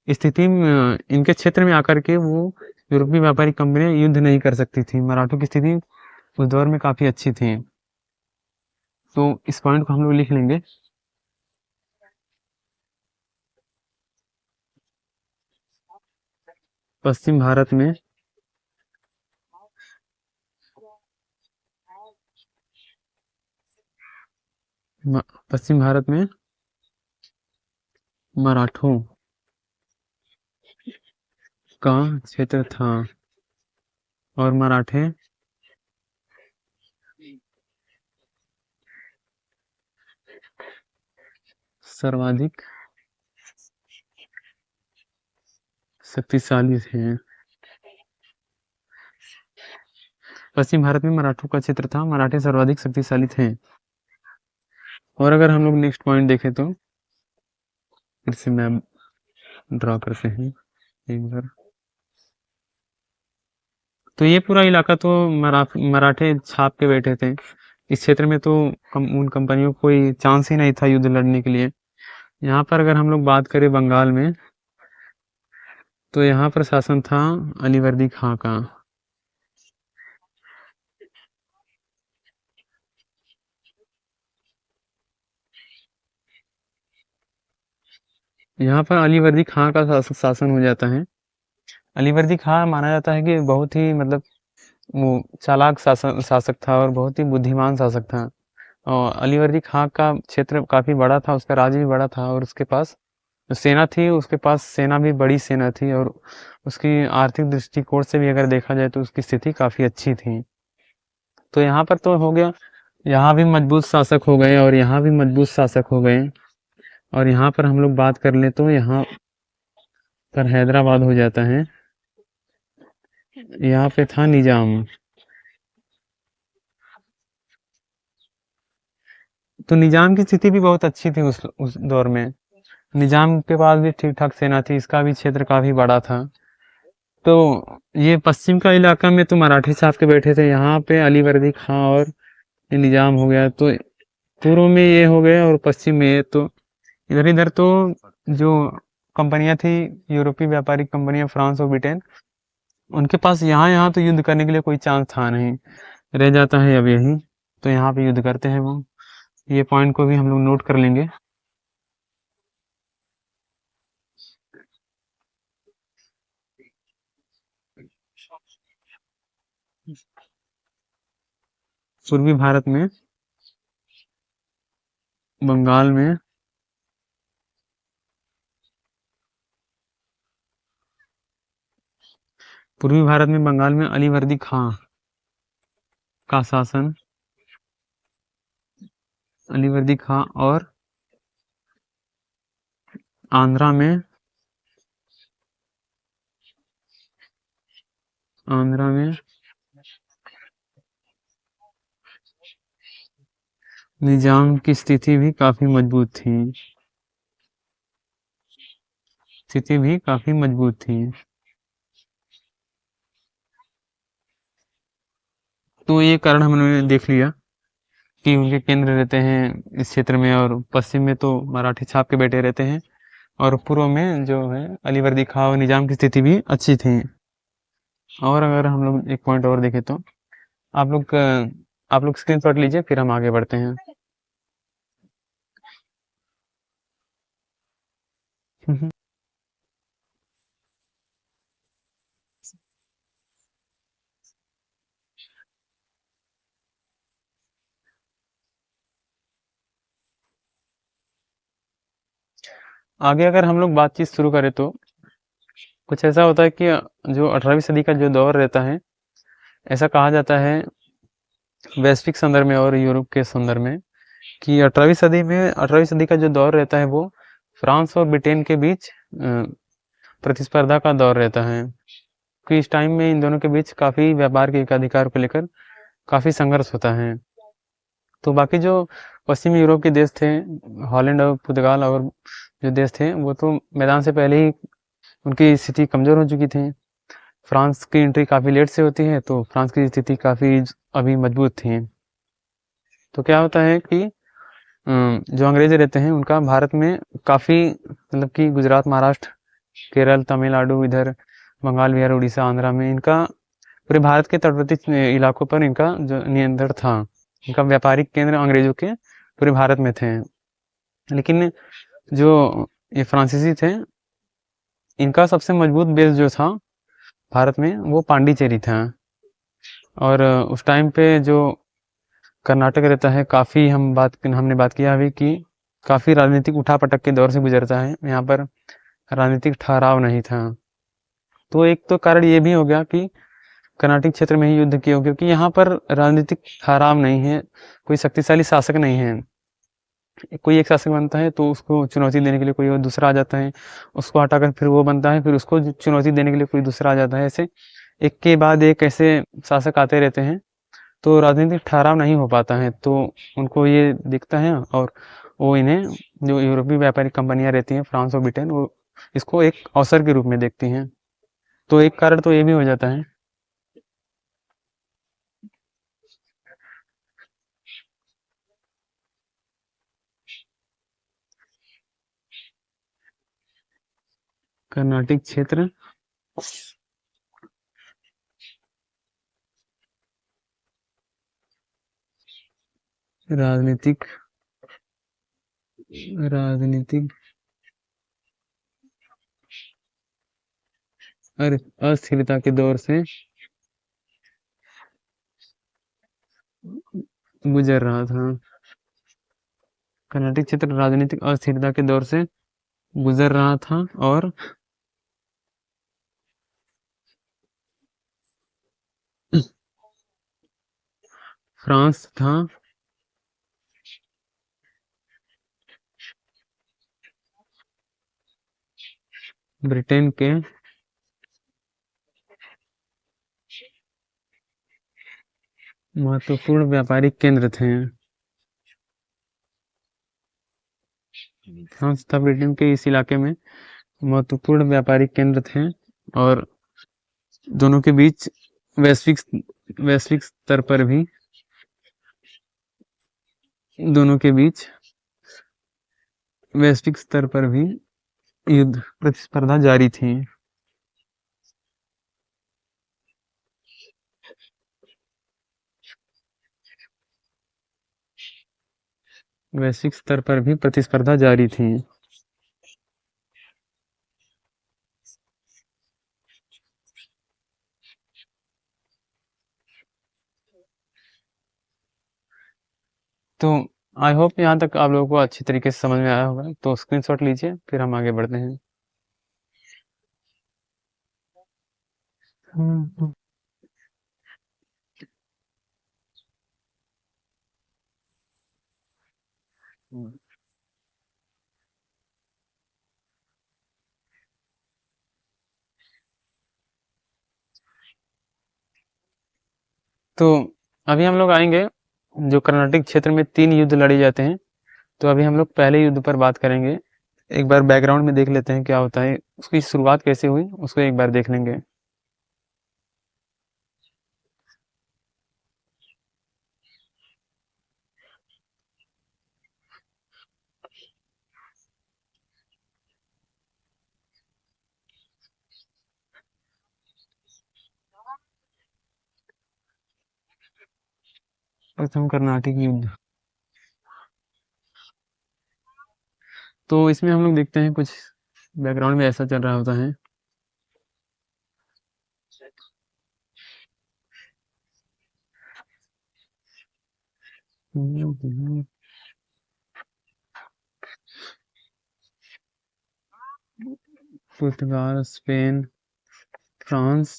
इस स्थिति में इनके क्षेत्र में आकर के वो यूरोपीय व्यापारी कंपनियां युद्ध नहीं कर सकती थी। मराठों की स्थिति उस दौर में काफ़ी अच्छी थी। तो इस पॉइंट को हम लोग लिख लेंगे। पश्चिम भारत में म- पश्चिम भारत में मराठों का क्षेत्र था और मराठे सर्वाधिक शक्तिशाली थे। पश्चिम भारत में मराठों का क्षेत्र था, मराठे सर्वाधिक शक्तिशाली थे। और अगर हम लोग नेक्स्ट पॉइंट देखें तो फिर से मैप ड्रॉ करते हैं एक बार। तो ये पूरा इलाका तो मराठे छाप के बैठे थे। इस क्षेत्र में तो उन कंपनियों को कोई चांस ही नहीं था युद्ध लड़ने के लिए। यहाँ पर अगर हम लोग बात करें बंगाल में, तो यहाँ पर शासन था अलीवर्दी खां का। यहाँ पर अलीवर्दी खां का शासन हो जाता है। अलीवर्दी खां माना जाता है कि बहुत ही मतलब वो चालाक शासक था और बहुत ही बुद्धिमान शासक था। और अलीवर्दी खां का क्षेत्र काफी बड़ा था, उसका राज्य भी बड़ा था और उसके पास जो सेना थी, उसके पास सेना भी बड़ी सेना थी और उसकी आर्थिक दृष्टिकोण से भी अगर देखा जाए तो उसकी स्थिति काफी अच्छी थी। तो यहाँ पर तो हो गया, यहाँ भी मजबूत शासक हो गए और यहाँ भी मजबूत शासक हो गए। और यहाँ पर हम लोग बात कर ले तो यहाँ पर हैदराबाद हो जाता है। यहाँ पे था निजाम। तो निजाम की स्थिति भी बहुत अच्छी थी उस दौर में। निजाम के पास भी ठीक ठाक सेना थी, इसका भी क्षेत्र काफी बड़ा था। तो ये पश्चिम का इलाका में तो मराठे छाप के बैठे थे, यहाँ पे अलीवर्दी खां और ये निजाम हो गया। तो पूर्व में ये हो गया और पश्चिम में ये। तो इधर इधर तो जो कंपनियां थी, यूरोपीय व्यापारिक कंपनियां, फ्रांस और ब्रिटेन, उनके पास यहाँ यहाँ तो युद्ध करने के लिए कोई चांस था नहीं, रह जाता है अब यही। तो यहाँ पे युद्ध करते हैं वो। ये पॉइंट को भी हम लोग नोट कर लेंगे। पूर्वी भारत में, बंगाल में, पूर्वी भारत में बंगाल में अलीवर्दी खां का शासन, अलीवर्दी खां और आंध्रा में आंध्रा में निजाम की स्थिति भी काफी मजबूत थी। स्थिति भी काफी मजबूत थी। तो ये कारण हमने देख लिया कि उनके केंद्र रहते हैं इस क्षेत्र में, और पश्चिम में तो मराठी छाप के बैठे रहते हैं, और पूर्व में जो है अलीवर्दी खां और निजाम की स्थिति भी अच्छी थी। और अगर हम लोग एक पॉइंट और देखें तो आप लोग आप लोग स्क्रीनशॉट लीजिए, फिर हम आगे बढ़ते हैं। आगे अगर हम लोग बातचीत शुरू करें तो कुछ ऐसा होता है कि जो 18वीं सदी का जो दौर रहता है, ऐसा कहा जाता है वैश्विक संदर्भ में और यूरोप के संदर्भ में कि 18वीं सदी का जो दौर रहता है वो फ्रांस और ब्रिटेन के बीच प्रतिस्पर्धा का दौर रहता है, कि इस टाइम में इन दोनों के बीच काफी व्यापार के एकाधिकार को लेकर काफी संघर्ष होता है। तो बाकी जो पश्चिमी यूरोप के देश थे, हॉलैंड और पुर्तगाल और जो देश थे, वो तो मैदान से पहले ही उनकी स्थिति कमजोर हो चुकी थी। फ्रांस की एंट्री काफी लेट से होती है, तो फ्रांस की स्थिति काफी अभी मजबूत थी। तो क्या होता है कि जो अंग्रेज रहते हैं उनका भारत में काफी, मतलब कि गुजरात, महाराष्ट्र, केरल, तमिलनाडु, इधर बंगाल, बिहार, उड़ीसा, आंध्रा में इनका पूरे भारत के तटवर्ती इलाकों पर इनका जो नियंत्रण था। इनका व्यापारिक केंद्र अंग्रेजों के पूरे भारत में थे। लेकिन जो ये फ्रांसीसी थे, इनका सबसे मजबूत बेस जो था भारत में वो पांडिचेरी था। और उस टाइम पे जो कर्नाटक रहता है, काफी हमने बात किया अभी कि काफी राजनीतिक उठापटक के दौर से गुजरता है। यहाँ पर राजनीतिक ठहराव नहीं था। तो एक तो कारण ये भी हो गया कि कर्नाटक क्षेत्र में ही युद्ध किया, क्योंकि यहाँ पर राजनीतिक ठहराव नहीं है, कोई शक्तिशाली शासक नहीं है। कोई एक शासक बनता है तो उसको चुनौती देने के लिए कोई और दूसरा आ जाता है, उसको हटाकर फिर वो बनता है, फिर उसको चुनौती देने के लिए कोई दूसरा आ जाता है। ऐसे एक के बाद एक ऐसे शासक आते रहते हैं, तो राजनीतिक ठहराव नहीं हो पाता है। तो उनको ये दिखता है, और वो इन्हें, जो यूरोपीय व्यापारिक कंपनियां रहती हैं फ्रांस और ब्रिटेन, वो इसको एक अवसर के रूप में देखती हैं। तो एक कारण तो ये भी हो जाता है। कर्नाटक क्षेत्र राजनीतिक राजनीतिक और अस्थिरता के दौर से गुजर रहा था। कर्नाटक क्षेत्र राजनीतिक अस्थिरता के दौर से गुजर रहा था, और फ्रांस था ब्रिटेन के महत्वपूर्ण व्यापारिक केंद्र थे। फ्रांस तथा ब्रिटेन के इस इलाके में महत्वपूर्ण व्यापारिक केंद्र थे, और दोनों के बीच वैश्विक वैश्विक स्तर पर भी दोनों के बीच वैश्विक स्तर पर भी युद्ध प्रतिस्पर्धा जारी थी। वैश्विक स्तर पर भी प्रतिस्पर्धा जारी थी। तो आई होप यहाँ तक आप लोगों को अच्छी तरीके से समझ में आया होगा। तो स्क्रीनशॉट लीजिए, फिर हम आगे बढ़ते हैं। हम्म, हम्म। तो अभी हम लोग आएंगे जो कर्नाटक क्षेत्र में 3 युद्ध लड़े जाते हैं। तो अभी हम लोग पहले युद्ध पर बात करेंगे। एक बार बैकग्राउंड में देख लेते हैं क्या होता है, उसकी शुरुआत कैसे हुई उसको एक बार देख लेंगे। प्रथम कर्नाटक युद्ध। तो इसमें हम लोग देखते हैं कुछ बैकग्राउंड में ऐसा चल रहा होता है। पुर्तगाल, स्पेन, फ्रांस,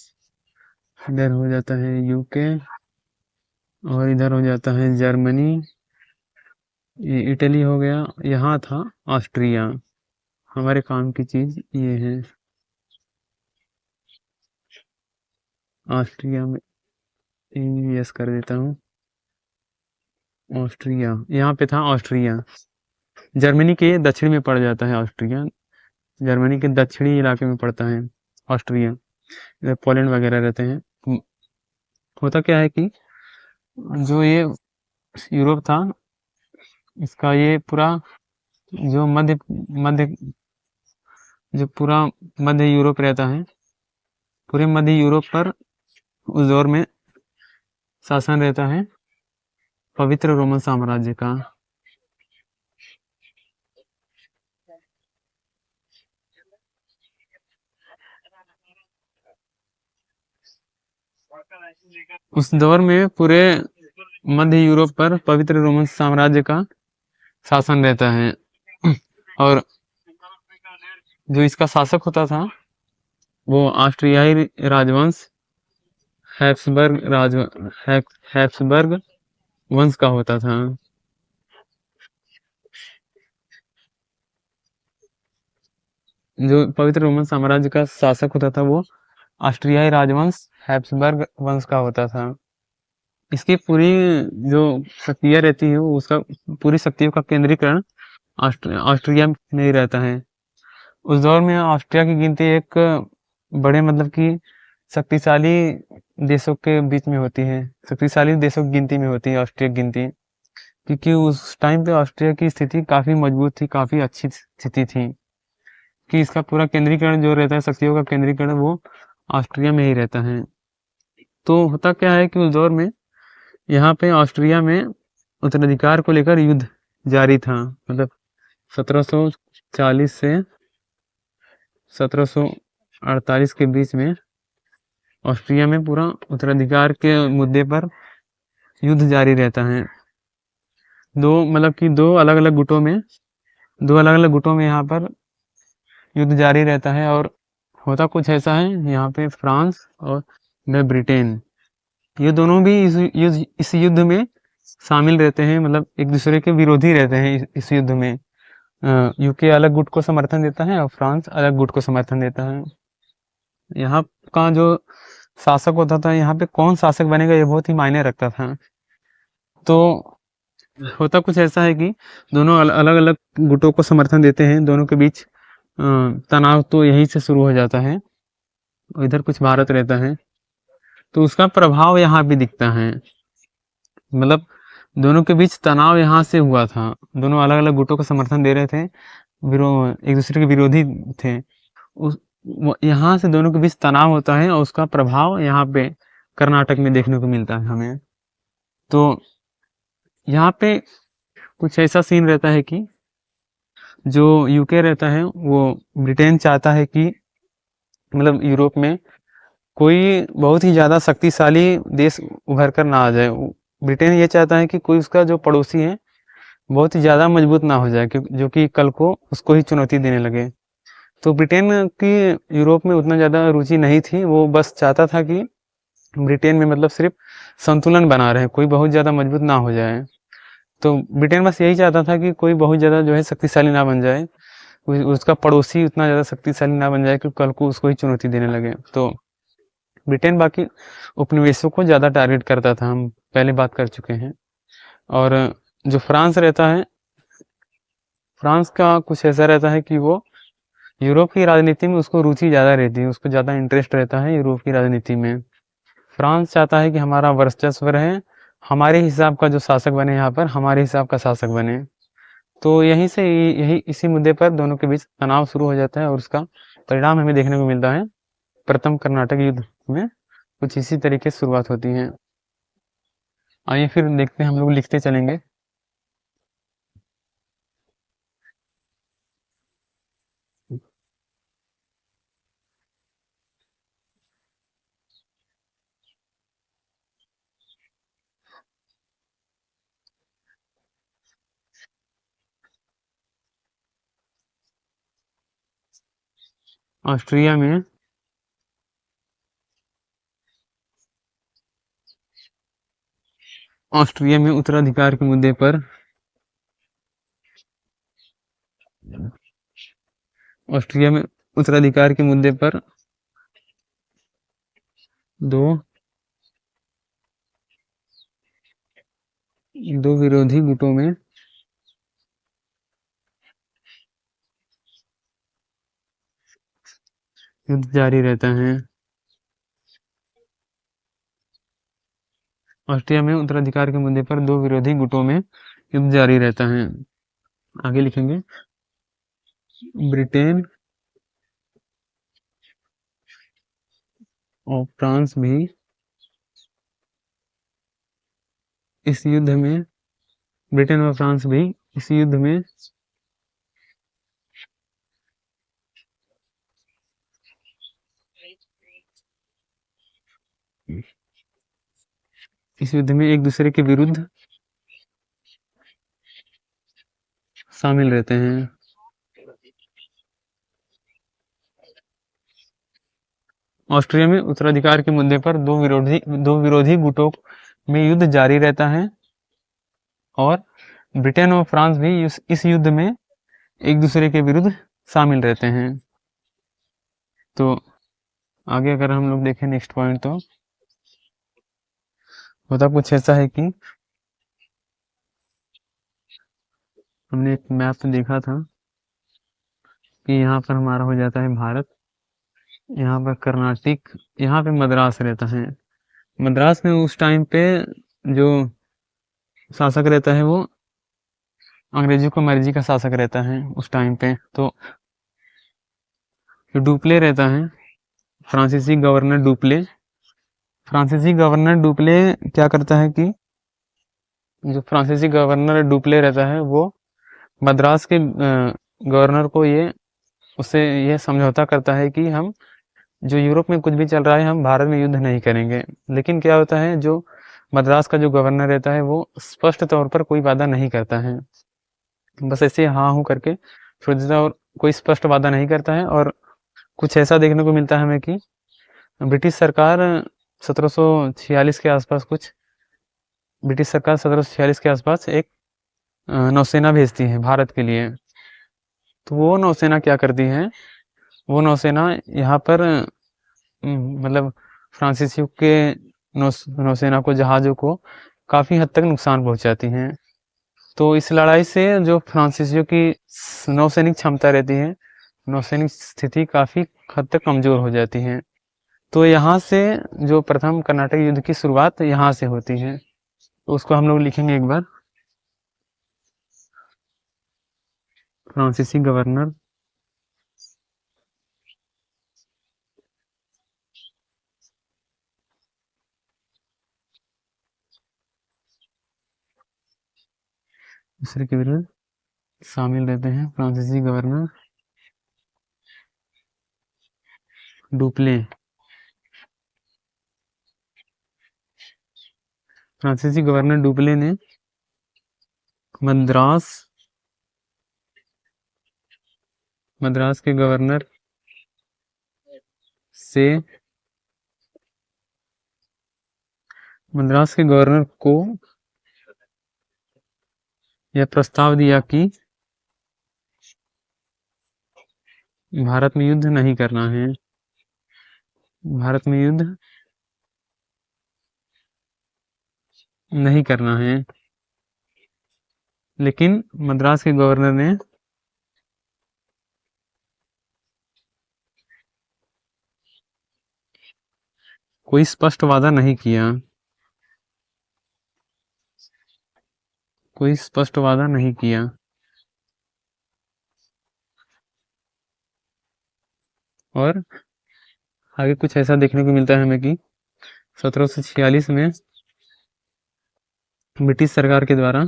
इधर हो जाता है यूके, और इधर हो जाता है जर्मनी, ये इटली हो गया, यहाँ था ऑस्ट्रिया। हमारे काम की चीज ये है। ऑस्ट्रिया में यस कर देता हूँ। ऑस्ट्रिया यहाँ पे था ऑस्ट्रिया। जर्मनी के दक्षिण में पड़ जाता है ऑस्ट्रिया। जर्मनी के दक्षिणी इलाके में पड़ता है ऑस्ट्रिया। इधर पोलैंड वगैरह रहते हैं। होता क्या है कि जो ये यूरोप था, इसका ये पूरा जो मध्य मध्य जो पूरा मध्य यूरोप रहता है, पूरे मध्य यूरोप पर उस दौर में शासन रहता है पवित्र रोमन साम्राज्य का। उस दौर में पूरे मध्य यूरोप पर पवित्र रोमन साम्राज्य का शासन रहता है। और जो इसका शासक होता था वो ऑस्ट्रियाई राजवंश हैप्सबर्ग हैप्सबर्ग वंश का होता था। जो पवित्र रोमन साम्राज्य का शासक होता था वो ऑस्ट्रियाई राजवंश हैप्सबर्ग वंश का होता था। इसकी पूरी जो शक्तियाँ रहती है वो उसका पूरी शक्तियों का केंद्रीकरण ऑस्ट्रिया में ही रहता है। उस दौर में ऑस्ट्रिया की गिनती एक बड़े मतलब कि शक्तिशाली देशों के बीच में होती है। शक्तिशाली देशों की गिनती में होती है ऑस्ट्रिया की गिनती। क्योंकि उस टाइम पे ऑस्ट्रिया की स्थिति काफी मजबूत थी, काफी अच्छी स्थिति थी कि इसका पूरा केंद्रीकरण जो रहता है, शक्तियों का केंद्रीकरण वो ऑस्ट्रिया में ही रहता है। तो होता क्या है कि उस दौर में यहाँ पे ऑस्ट्रिया में उत्तराधिकार को लेकर युद्ध जारी था। मतलब 1740 से 1748 के बीच में ऑस्ट्रिया में पूरा उत्तराधिकार के मुद्दे पर युद्ध जारी रहता है। दो मतलब कि दो अलग अलग गुटों में यहाँ पर युद्ध जारी रहता है। और होता कुछ ऐसा है, यहाँ पे फ्रांस और ब्रिटेन, ये दोनों भी इस युद्ध में शामिल रहते हैं। मतलब एक दूसरे के विरोधी रहते हैं इस युद्ध में। यूके अलग गुट को समर्थन देता है और फ्रांस अलग गुट को समर्थन देता है। यहाँ का जो शासक होता था, यहाँ पे कौन शासक बनेगा ये बहुत ही मायने रखता था। तो होता कुछ ऐसा है कि दोनों अलग अलग गुटों को समर्थन देते हैं। दोनों के बीच तनाव तो यहीं से शुरू हो जाता है। इधर कुछ भारत रहता है तो उसका प्रभाव यहाँ भी दिखता है। मतलब दोनों के बीच तनाव यहाँ से हुआ था। दोनों अलग अलग गुटों को समर्थन दे रहे थे, एक दूसरे के विरोधी थे। उस यहाँ से दोनों के बीच तनाव होता है और उसका प्रभाव यहाँ पे कर्नाटक में देखने को मिलता है हमें। तो यहाँ पे कुछ ऐसा सीन रहता है कि जो यूके रहता है वो ब्रिटेन चाहता है कि मतलब यूरोप में कोई बहुत ही ज्यादा शक्तिशाली देश उभर कर ना आ जाए। ब्रिटेन ये चाहता है कि कोई उसका जो पड़ोसी है बहुत ही ज्यादा मजबूत ना हो जाए, जो कि कल को उसको ही चुनौती देने लगे। तो ब्रिटेन की यूरोप में उतना ज्यादा रुचि नहीं थी। वो बस चाहता था कि ब्रिटेन में मतलब सिर्फ संतुलन बना रहे, कोई बहुत ज्यादा मजबूत ना हो जाए। तो ब्रिटेन बस यही चाहता था कि कोई बहुत ज्यादा जो है शक्तिशाली ना बन जाए, उसका पड़ोसी उतना ज्यादा शक्तिशाली ना बन जाए कि कल को उसको ही चुनौती देने लगे। तो ब्रिटेन बाकी उपनिवेशों को ज़्यादा टारगेट करता था, हम पहले बात कर चुके हैं। और जो फ्रांस रहता है, फ्रांस का कुछ ऐसा रहता है कि वो यूरोप की राजनीति में उसको रुचि ज़्यादा रहती है, उसको ज़्यादा इंटरेस्ट रहता है यूरोप की राजनीति में। फ्रांस चाहता है कि हमारा वर्चस्व रहे, हमारे हिसाब का जो शासक बने, यहाँ पर हमारे हिसाब का शासक बने। तो यहीं से यही इसी मुद्दे पर दोनों के बीच तनाव शुरू हो जाता है और उसका परिणाम हमें देखने को मिलता है प्रथम कर्नाटक युद्ध में। कुछ इसी तरीके से शुरुआत होती है। आइए फिर देखते हैं, हम लोग लिखते चलेंगे। ऑस्ट्रिया में ऑस्ट्रिया में उत्तराधिकार के मुद्दे पर ऑस्ट्रिया में उत्तराधिकार के मुद्दे पर दो दो विरोधी गुटों में युद्ध जारी रहता है। ऑस्ट्रिया में उत्तराधिकार के मुद्दे पर दो विरोधी गुटों में युद्ध जारी रहता है। आगे लिखेंगे, ब्रिटेन और फ्रांस भी इस युद्ध में ब्रिटेन और फ्रांस भी इस युद्ध में एक दूसरे के विरुद्ध शामिल रहते हैं। ऑस्ट्रिया में उत्तराधिकार के मुद्दे पर दो विरोधी गुटों में युद्ध जारी रहता है और ब्रिटेन और फ्रांस भी इस युद्ध में एक दूसरे के विरुद्ध शामिल रहते हैं। तो आगे अगर हम लोग देखें नेक्स्ट पॉइंट, तो होता कुछ ऐसा है कि हमने एक मैप देखा था कि यहाँ पर हमारा हो जाता है भारत, यहाँ पर कर्नाटक, यहाँ पे मद्रास रहता है। मद्रास में उस टाइम पे जो शासक रहता है वो अंग्रेजों को मर्जी का शासक रहता है उस टाइम पे। तो जो डुप्ले रहता है, फ्रांसीसी गवर्नर डुप्ले, फ्रांसीसी गवर्नर डुप्ले क्या करता है कि जो फ्रांसीसी गवर्नर डुप्ले रहता है वो मद्रास के गवर्नर को उससे ये समझौता करता है कि हम जो यूरोप में कुछ भी चल रहा है, हम भारत में युद्ध नहीं करेंगे। लेकिन क्या होता है, जो मद्रास का जो गवर्नर रहता है वो स्पष्ट तौर पर कोई वादा नहीं करता है, बस ऐसे हाँ हूँ करके छोड़ देता है और कोई स्पष्ट वादा नहीं करता है। और कुछ ऐसा देखने को मिलता है हमें कि ब्रिटिश सरकार 1746 के आसपास कुछ ब्रिटिश सरकार 1746 के आसपास एक नौसेना भेजती है भारत के लिए। तो वो नौसेना क्या करती है, वो नौसेना यहाँ पर मतलब फ्रांसीसियों के नौसेना को, जहाज़ों को काफ़ी हद तक नुकसान पहुंचाती हैं। तो इस लड़ाई से जो फ्रांसीसियों की नौसैनिक क्षमता रहती है, नौसैनिक स्थिति काफ़ी हद तक कमज़ोर हो जाती है। तो यहाँ से जो प्रथम कर्नाटक युद्ध की शुरुआत यहाँ से होती है। तो उसको हम लोग लिखेंगे एक बार, फ्रांसीसी गवर्नर दूसरे के विरुद्ध शामिल रहते हैं। फ्रांसीसी गवर्नर डुप्ले, फ्रांसीसी गवर्नर डुप्ले ने मद्रास मद्रास के गवर्नर से मद्रास के गवर्नर को यह प्रस्ताव दिया कि भारत में युद्ध नहीं करना है, भारत में युद्ध नहीं करना है। लेकिन मद्रास के गवर्नर ने कोई स्पष्ट वादा नहीं किया। कोई स्पष्ट वादा नहीं किया। और आगे कुछ ऐसा देखने को मिलता है हमें कि 1746 में ब्रिटिश सरकार के द्वारा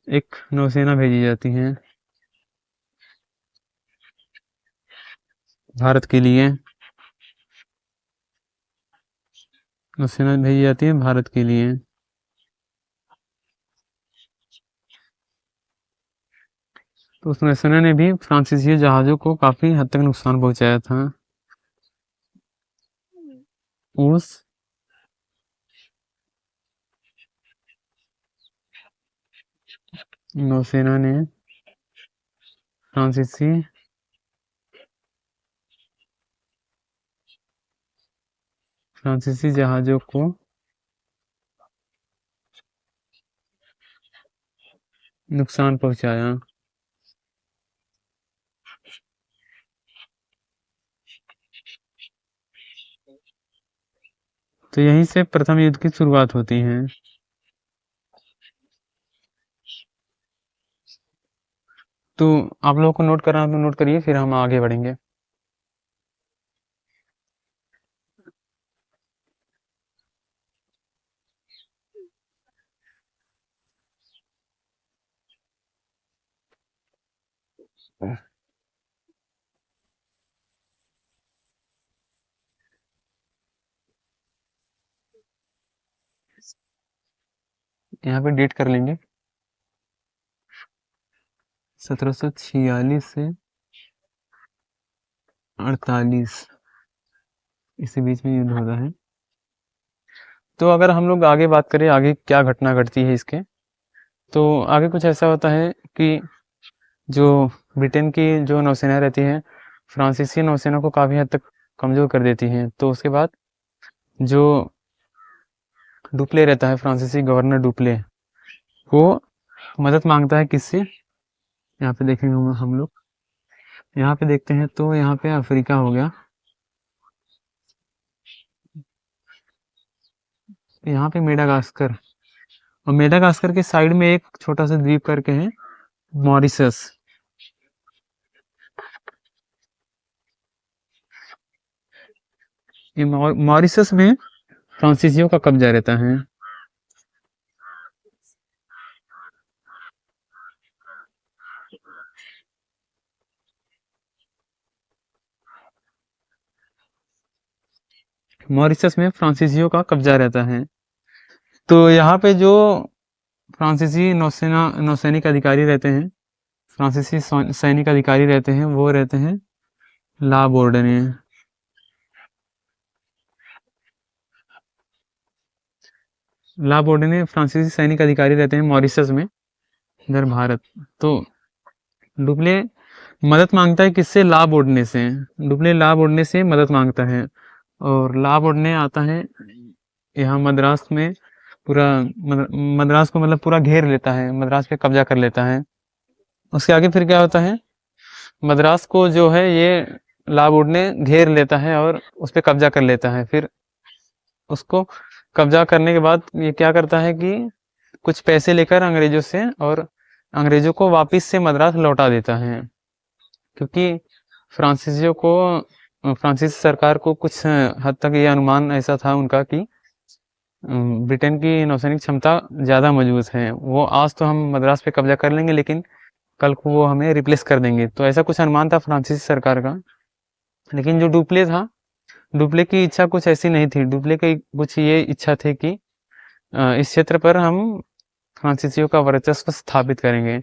एक नौसेना भेजी जाती है भारत के लिए। नौसेना भेजी जाती है भारत के लिए। तो उस नौसेना ने भी फ्रांसीसी जहाजों को काफी हद तक नुकसान पहुंचाया था। उस नौसेना ने फ्रांसीसी फ्रांसीसी जहाजों को नुकसान पहुंचाया। तो यहीं से प्रथम युद्ध की शुरुआत होती है। तो आप लोगों को नोट करना है तो नोट करिए, फिर हम आगे बढ़ेंगे। यहाँ पे डेट कर लेंगे 1746 से 48, इसी बीच में युद्ध होता है। तो अगर हम लोग आगे बात करें आगे क्या घटना घटती है इसके, तो आगे कुछ ऐसा होता है कि जो ब्रिटेन की जो नौसेना रहती है फ्रांसीसी नौसेना को काफी हद तक कमजोर कर देती है। तो उसके बाद जो डुप्ले रहता है, फ्रांसीसी गवर्नर डुप्ले, वो मदद मांगता है किससे। यहाँ पे देखेंगे हम लोग, यहाँ पे देखते हैं तो यहाँ पे अफ्रीका हो गया, यहाँ पे मेडागास्कर, और मेडागास्कर के साइड में एक छोटा सा द्वीप करके है मॉरिशस। ये मॉरिशस में फ्रांसीसियों का कब्जा रहता है। मॉरिशस में फ्रांसीसियों का कब्जा रहता है। तो यहाँ पे जो फ्रांसीसी नौसैनिक अधिकारी रहते हैं, फ्रांसीसी सैनिक अधिकारी रहते हैं, वो रहते हैं ला बोर्डने। ला बोर्डने फ्रांसीसी सैनिक अधिकारी रहते हैं मॉरिशस में, इधर भारत। तो डुप्ले मदद मांगता है किससे, ला बोर्डने से। डुप्ले ला बोर्डने से मदद मांगता है, और ला बोर्डने आता है यहाँ मद्रास में, पूरा मद्रास को मतलब पूरा घेर लेता है, मद्रास पे कब्जा कर लेता है। उसके आगे फिर क्या होता है, मद्रास को जो है ये ला बोर्डने घेर लेता है और उस पे कब्जा कर लेता है। फिर उसको कब्जा करने के बाद ये क्या करता है कि कुछ पैसे लेकर अंग्रेजों से, और अंग्रेजों को वापिस से मद्रास लौटा देता है। क्योंकि फ्रांसीसियों को फ्रांसीसी सरकार को कुछ हद तक ये अनुमान ऐसा था उनका कि ब्रिटेन की नौसैनिक क्षमता ज़्यादा मजबूत है, वो आज तो हम मद्रास पे कब्जा कर लेंगे लेकिन कल को वो हमें रिप्लेस कर देंगे। तो ऐसा कुछ अनुमान था फ्रांसीसी सरकार का। लेकिन जो डुप्ले था, डुप्ले की इच्छा कुछ ऐसी नहीं थी। डुप्ले की कुछ ये इच्छा थी कि इस क्षेत्र पर हम फ्रांसीसियों का वर्चस्व स्थापित करेंगे।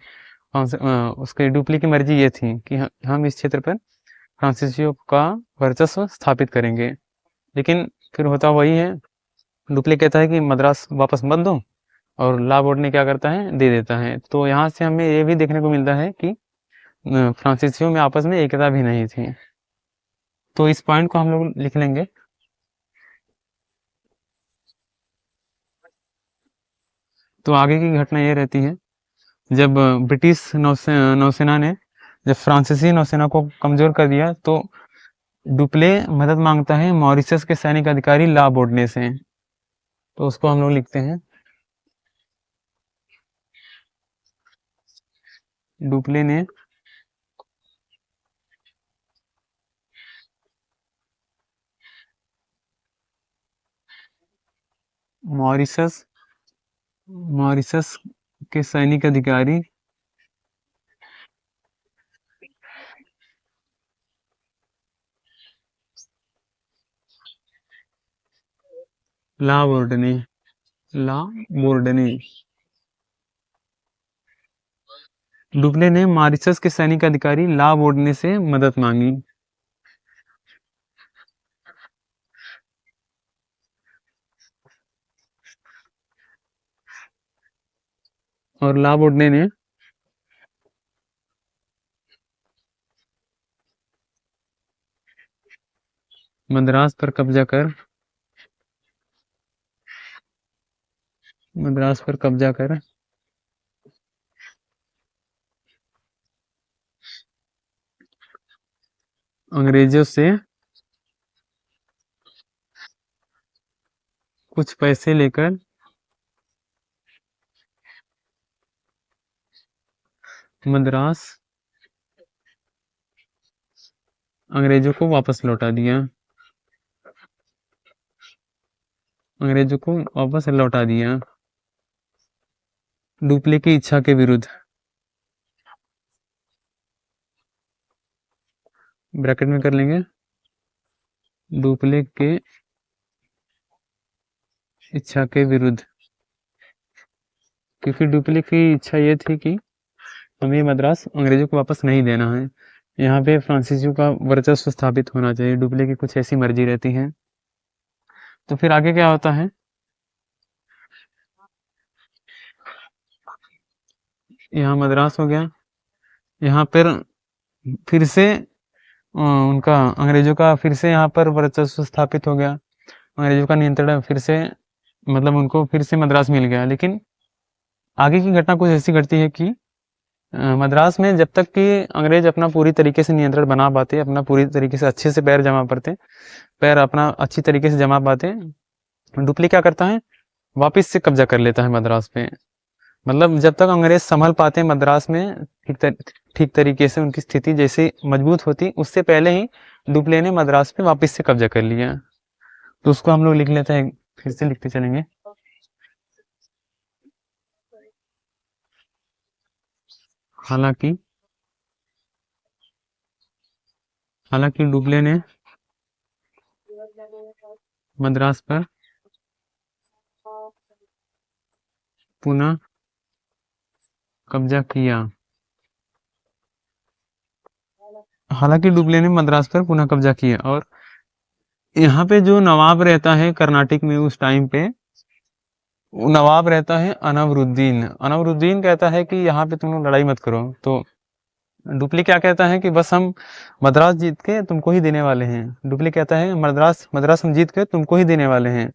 उसके डुप्ले की मर्जी ये थी कि हम इस क्षेत्र पर फ्रांसीसियों का वर्चस्व स्थापित करेंगे। लेकिन फिर होता वही है, डुप्ले कहता है कि मद्रास वापस मत दो, और ला बोर्ड ने क्या करता है, दे देता है। तो यहाँ से हमें ये भी देखने को मिलता है कि फ्रांसीसियों में आपस में एकता भी नहीं थी। तो इस पॉइंट को हम लोग लिख लेंगे। तो आगे की घटना ये रहती है, जब ब्रिटिश नौसेना ने जब फ्रांसीसी नौसेना को कमजोर कर दिया, तो डुप्ले मदद मांगता है मॉरिशस के सैनिक अधिकारी ला बोर्डने से। तो उसको हम लोग लिखते हैं, डुप्ले ने मॉरिशस मॉरिशस के सैनिक अधिकारी ला बोर्डने ला बोर्डने डुप्ले ने मॉरिशस के सैनिक अधिकारी ला बोर्डने से मदद मांगी। और ला बोर्डने ने मद्रास पर कब्जा कर मद्रास पर कब्जा कर अंग्रेजों से कुछ पैसे लेकर मद्रास अंग्रेजों को वापस लौटा दिया अंग्रेजों को वापस लौटा दिया डुप्ले की इच्छा के विरुद्ध। ब्रैकेट में कर लेंगे, डुप्ले के इच्छा के विरुद्ध, क्योंकि डुप्ले की इच्छा ये थी कि हमें मद्रास अंग्रेजों को वापस नहीं देना है, यहाँ पे फ्रांसीसियों का वर्चस्व स्थापित होना चाहिए। डुप्ले की कुछ ऐसी मर्जी रहती है। तो फिर आगे क्या होता है, यहाँ मद्रास हो गया, यहाँ पर फिर से उनका अंग्रेजों का फिर से यहाँ पर वर्चस्व स्थापित हो गया। अंग्रेजों का नियंत्रण फिर से, मतलब उनको फिर से मद्रास मिल गया। लेकिन आगे की घटना कुछ ऐसी घटती है कि मद्रास में जब तक कि अंग्रेज अपना पूरी तरीके से नियंत्रण बना पाते, अपना पूरी तरीके से अच्छे से पैर जमा पाते, पैर अपना अच्छी तरीके से जमा पाते, डुप्ले क्या करता है, वापिस से कब्जा कर लेता है मद्रास पे। मतलब जब तक अंग्रेज संभल पाते मद्रास में ठीक तरीके से, उनकी स्थिति जैसे मजबूत होती, उससे पहले ही डुप्ले ने मद्रास पे वापस से कब्जा कर लिया। तो उसको हम लोग लिख लेते हैं, फिर से लिखते चलेंगे। हालांकि हालांकि डुप्ले ने मद्रास पर पुनः कब्जा किया हालांकि डुप्ले ने मद्रास पर पुनः कब्जा किया। और यहाँ पे जो नवाब रहता है कर्नाटक में उस टाइम पे, नवाब रहता है अनवरुद्दीन। अनवरुद्दीन कहता है कि यहाँ पे तुम लोग लड़ाई मत करो। तो डुप्ले क्या कहता है कि बस हम मद्रास जीत के तुमको ही देने वाले हैं। डुप्ले कहता है मद्रास मद्रास हम जीत के तुमको ही देने वाले हैं।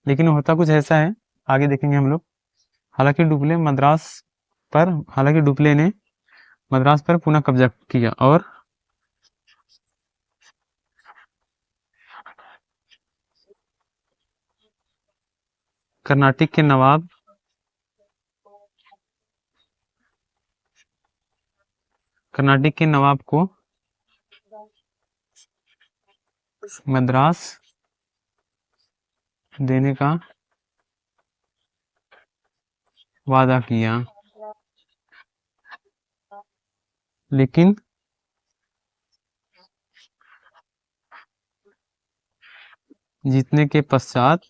लेकिन होता कुछ ऐसा है, आगे देखेंगे हम लोग। हालांकि डुप्ले मद्रास हालांकि डुप्ले ने मद्रास पर पुनः कब्जा किया और कर्नाटक के नवाब कर्नाटक के नवाब को मद्रास देने का वादा किया। लेकिन जीतने के पश्चात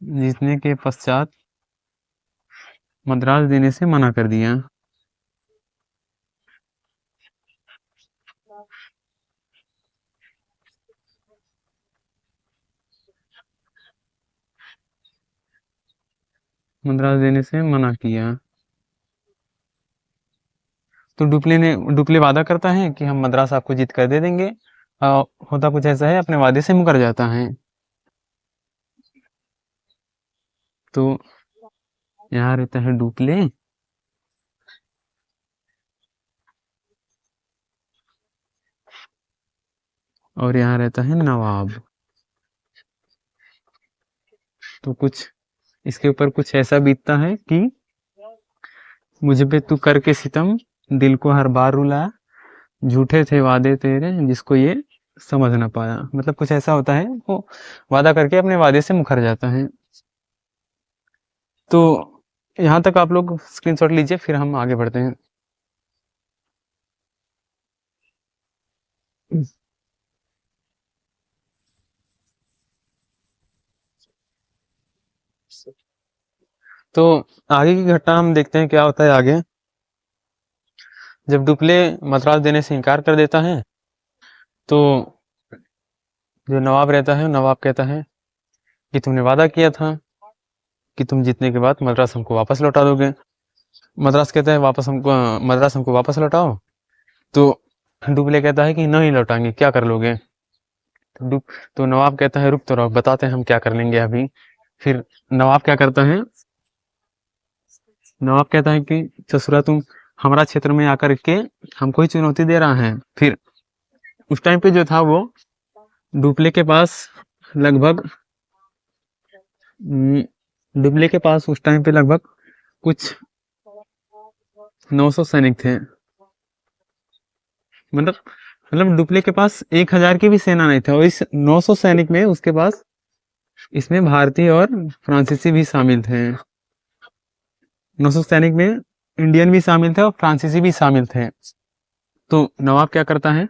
जीतने के पश्चात मद्रास देने से मना कर दिया। मद्रास देने से मना किया। तो डुप्ले वादा करता है कि हम मद्रास आपको जीत कर दे देंगे। होता कुछ ऐसा है, अपने वादे से मुकर जाता है। तो यहाँ रहता है डुप्ले, और यहाँ रहता है नवाब। तो कुछ इसके ऊपर कुछ ऐसा बीतता है कि मुझ पे तू करके सितम, दिल को हर बार रुलाया, झूठे थे वादे तेरे जिसको ये समझ ना पाया। मतलब कुछ ऐसा होता है, वो वादा करके अपने वादे से मुकर जाता है। तो यहाँ तक आप लोग स्क्रीनशॉट लीजिए, फिर हम आगे बढ़ते हैं। तो आगे की घटना हम देखते हैं क्या होता है आगे। जब डुप्ले मद्रास देने से इनकार कर देता है, तो जो नवाब रहता है, नवाब कहता है कि तुमने वादा किया था कि तुम जीतने के बाद मद्रास हमको वापस लौटा दोगे। मद्रास कहता है मद्रास हमको वापस लौटाओ। तो डुप्ले कहता है कि नहीं लौटाएंगे, क्या कर लोगे। तो तो नवाब कहता है रुक तो रहो, बताते हैं हम क्या कर लेंगे अभी। फिर नवाब क्या करता है, नवाब कहता है कि ससुरा तुम हमारा क्षेत्र में आकर के हमको ही चुनौती दे रहा है। फिर उस टाइम पे जो था वो डुप्ले के पास लगभग डुप्ले के पास उस टाइम पे लगभग कुछ 900 सैनिक थे। मतलब डुप्ले के पास 1000 की भी सेना नहीं था, और इस 900 सैनिक में उसके पास इसमें भारतीय और फ्रांसीसी भी शामिल थे। 900 सैनिक में इंडियन भी शामिल थे और फ्रांसीसी भी शामिल थे। तो नवाब क्या करता है,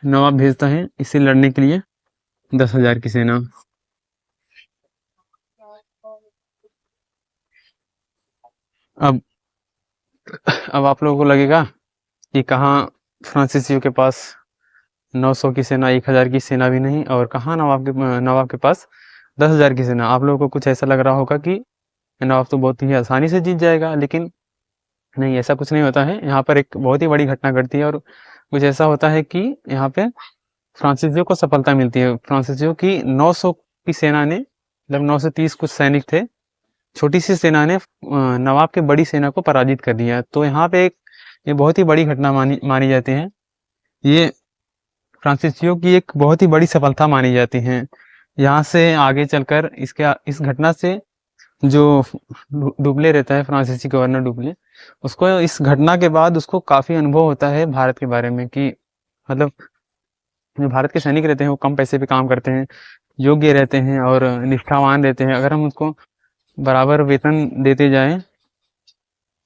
नवाब भेजता है इसे लड़ने के लिए 10,000 की सेना। अब अब आप लोगों को लगेगा कि कहाँ फ्रांसीसियों के पास 900 की सेना, 1000 की सेना भी नहीं, और कहाँ नवाब के पास 10,000 की सेना। आप लोगों को कुछ ऐसा लग रहा होगा कि नवाब तो बहुत ही आसानी से जीत जाएगा, लेकिन नहीं, ऐसा कुछ नहीं होता है। यहाँ पर एक बहुत ही बड़ी घटना घटती है, और कुछ ऐसा होता है कि यहाँ पे फ्रांसीसियों को सफलता मिलती है। फ्रांसीसियों की 900 की सेना ने, मतलब 930 कुछ सैनिक थे, छोटी सी सेना ने नवाब के बड़ी सेना को पराजित कर दिया। तो यहाँ पे ये बहुत ही बड़ी घटना मानी जाती है। ये फ्रांसीसियों की एक बहुत ही बड़ी सफलता मानी जाती है। यहाँ से आगे चलकर इस घटना से जो डुप्ले रहता है, फ्रांसीसी गवर्नर डुप्ले, उसको इस घटना के बाद उसको काफी अनुभव होता है भारत के बारे में, कि मतलब जो भारत के सैनिक रहते हैं वो कम पैसे पे काम करते हैं, योग्य रहते हैं और निष्ठावान रहते हैं। अगर हम उसको बराबर वेतन देते जाएं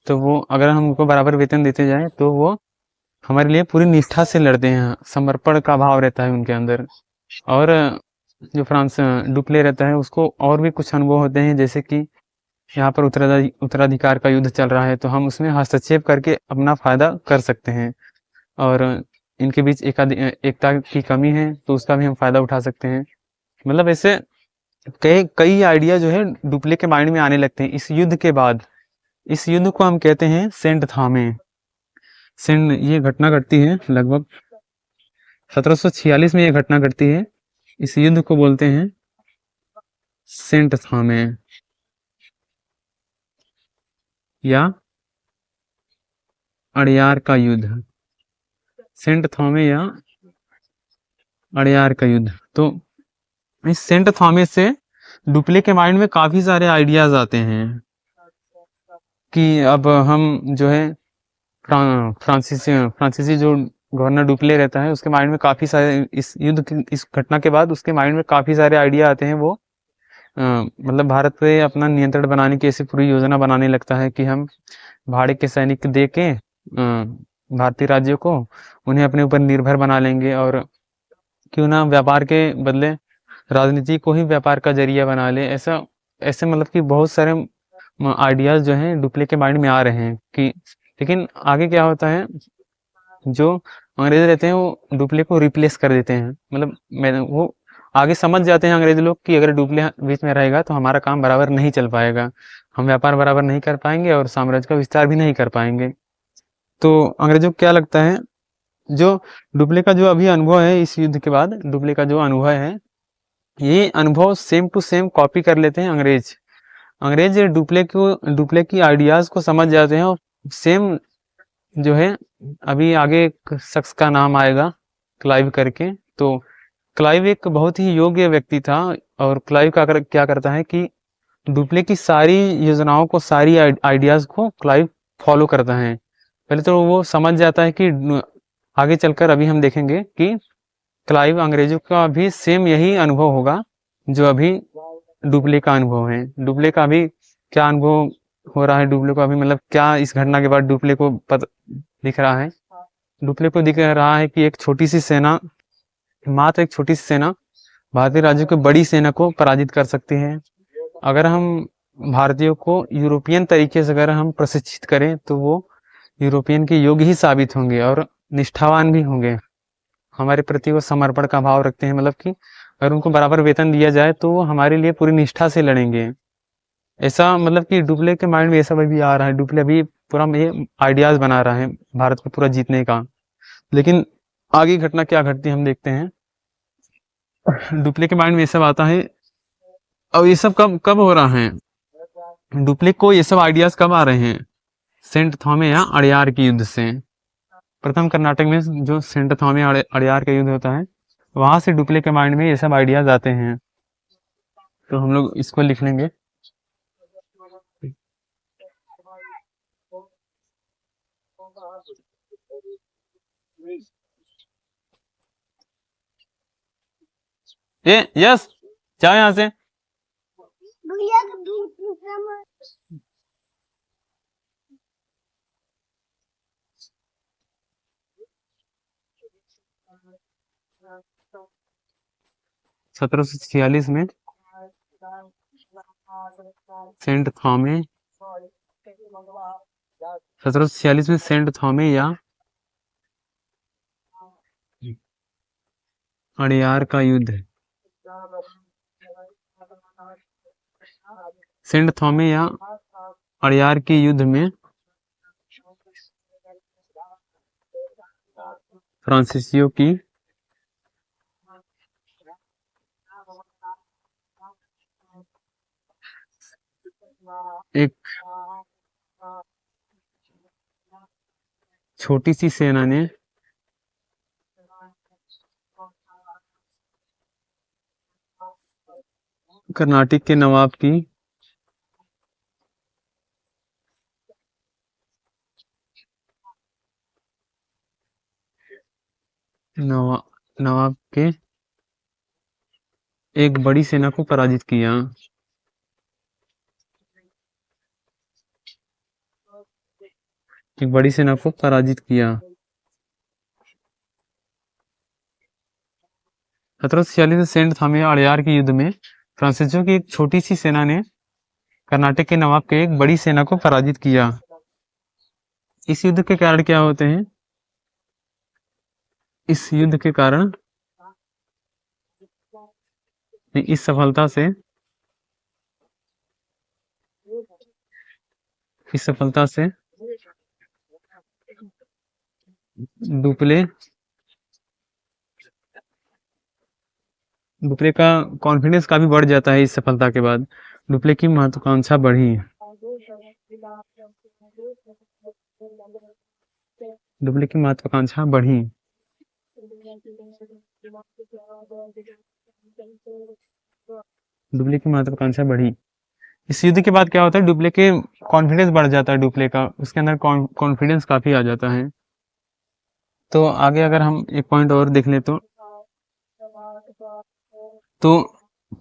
तो वो अगर हम उनको बराबर वेतन देते जाएं तो वो हमारे लिए पूरी निष्ठा से लड़ते हैं, समर्पण का भाव रहता है उनके अंदर। और जो फ्रांस डुप्ले रहता है उसको और भी कुछ अनुभव होते हैं, जैसे कि यहाँ पर उत्तराधिकार का युद्ध चल रहा है, तो हम उसमें हस्तक्षेप करके अपना फायदा कर सकते हैं। और इनके बीच एकता की कमी है तो उसका भी हम फायदा उठा सकते हैं। मतलब ऐसे कई कई आइडिया जो है डुप्ले के माइंड में आने लगते हैं इस युद्ध के बाद। इस युद्ध को हम कहते हैं सेंट थामे। ये घटना घटती है लगभग 1746 में। ये घटना घटती है। इस युद्ध को बोलते हैं सेंट थामे या अड़यार का युद्ध। सेंट थॉमे या अड़यार का युद्ध। तो इस सेंट थॉमस से डुप्ले के माइंड में काफी सारे आइडियाज आते हैं कि अब हम जो है फ्रांसीसी जो गवर्नर डुप्ले रहता है उसके माइंड में काफी सारे इस घटना के बाद उसके माइंड में काफी सारे आइडिया आते हैं। वो मतलब भारत पे अपना नियंत्रण बनाने की ऐसी पूरी योजना बनाने लगता है कि हम भाड़े के सैनिक दे के भारतीय राज्यों को उन्हें अपने ऊपर निर्भर बना लेंगे, और क्यों ना व्यापार के बदले राजनीति को ही व्यापार का जरिया बना ले। ऐसा ऐसे मतलब कि बहुत सारे आइडियाज जो हैं डुप्ले के माइंड में आ रहे हैं कि, लेकिन आगे क्या होता है, जो अंग्रेज रहते हैं वो डुप्ले को रिप्लेस कर देते हैं। मतलब वो आगे समझ जाते हैं अंग्रेज लोग कि अगर डुप्ले बीच में रहेगा तो हमारा काम बराबर नहीं चल पाएगा, हम व्यापार बराबर नहीं कर पाएंगे और साम्राज्य का विस्तार भी नहीं कर पाएंगे। तो अंग्रेजों को क्या लगता है, जो डुप्ले का जो अभी अनुभव है इस युद्ध के बाद, डुप्ले का जो अनुभव है ये अनुभव सेम टू सेम कॉपी कर लेते हैं अंग्रेज। अंग्रेज डुप्ले की आइडियाज को समझ जाते हैं और सेम जो है, अभी आगे एक शख्स का नाम आएगा क्लाइव करके। तो क्लाइव एक बहुत ही योग्य व्यक्ति था और क्लाइव क्या करता है कि डुप्ले की सारी योजनाओं को, सारी आइडियाज को क्लाइव फॉलो करता है। पहले तो वो समझ जाता है कि आगे चलकर अभी हम देखेंगे कि क्लाइव अंग्रेजों का भी सेम यही अनुभव होगा जो अभी डुप्ले का अनुभव है। डुप्ले का अभी क्या अनुभव हो रहा है, डुप्ले को अभी मतलब क्या इस घटना के बाद डुप्ले को दिख रहा है। डुप्ले को दिख रहा है कि एक छोटी सी सेना, मात्र एक छोटी सी सेना भारतीय राज्यों की बड़ी सेना को पराजित कर सकती है। अगर हम भारतीयों को यूरोपियन तरीके से अगर हम प्रशिक्षित करें तो वो यूरोपियन के योग्य ही साबित होंगे और निष्ठावान भी होंगे, हमारे प्रति वो समर्पण का भाव रखते हैं, मतलब कि अगर उनको बराबर वेतन दिया जाए तो वो हमारे लिए पूरी निष्ठा से लड़ेंगे। ऐसा मतलब कि डुप्ले के माइंड में ये सब अभी आ रहा है। डुप्ले अभी पूरा ये आइडियाज बना रहा है भारत को पूरा जीतने का। लेकिन आगे घटना क्या घटती है हम देखते हैं। डुप्ले के माइंड में ये सब आता है। अब ये सब कब कब हो रहा है, डुप्ले को ये सब आइडियाज कब आ रहे हैं, सेंट थॉमे या अड़यार के युद्ध से। प्रथम कर्नाटक में जो सेंट थॉमे अड़यार का युद्ध होता है, वहां से डुप्ले के माइंड में ये सब आइडियाज आते हैं। तो हम लोग इसको लिख लेंगे। ये यस, जाओ यहाँ से। सत्रह सौ छियालीस में सेंट थॉमे, 1746 में सेंट थॉमे या अड़यार का युद्ध। सेंट थॉमे या अड़यार के युद्ध में फ्रांसीसियों की एक छोटी सी सेना ने कर्नाटक के नवाब की नवाब के एक बड़ी सेना को पराजित किया। एक बड़ी सेना को पराजित किया। 1746 में सेंट थॉमे अड़यार के युद्ध में फ्रांसीसियों की एक छोटी सी सेना ने कर्नाटक के नवाब के एक बड़ी सेना को पराजित किया। इस युद्ध के कारण क्या होते हैं, इस युद्ध के कारण, इस सफलता से, इस सफलता से डुप्ले का कॉन्फिडेंस काफी बढ़ जाता है। इस सफलता के बाद डुप्ले की महत्वाकांक्षा बढ़ी। डुप्ले की महत्वाकांक्षा बढ़ी। डुप्ले की महत्वाकांक्षा बढ़ी। इस युद्ध के बाद क्या होता है, डुप्ले के कॉन्फिडेंस बढ़ जाता है। डुप्ले का उसके अंदर कॉन्फिडेंस काफी आ जाता है। तो आगे अगर हम एक पॉइंट और देख ले तो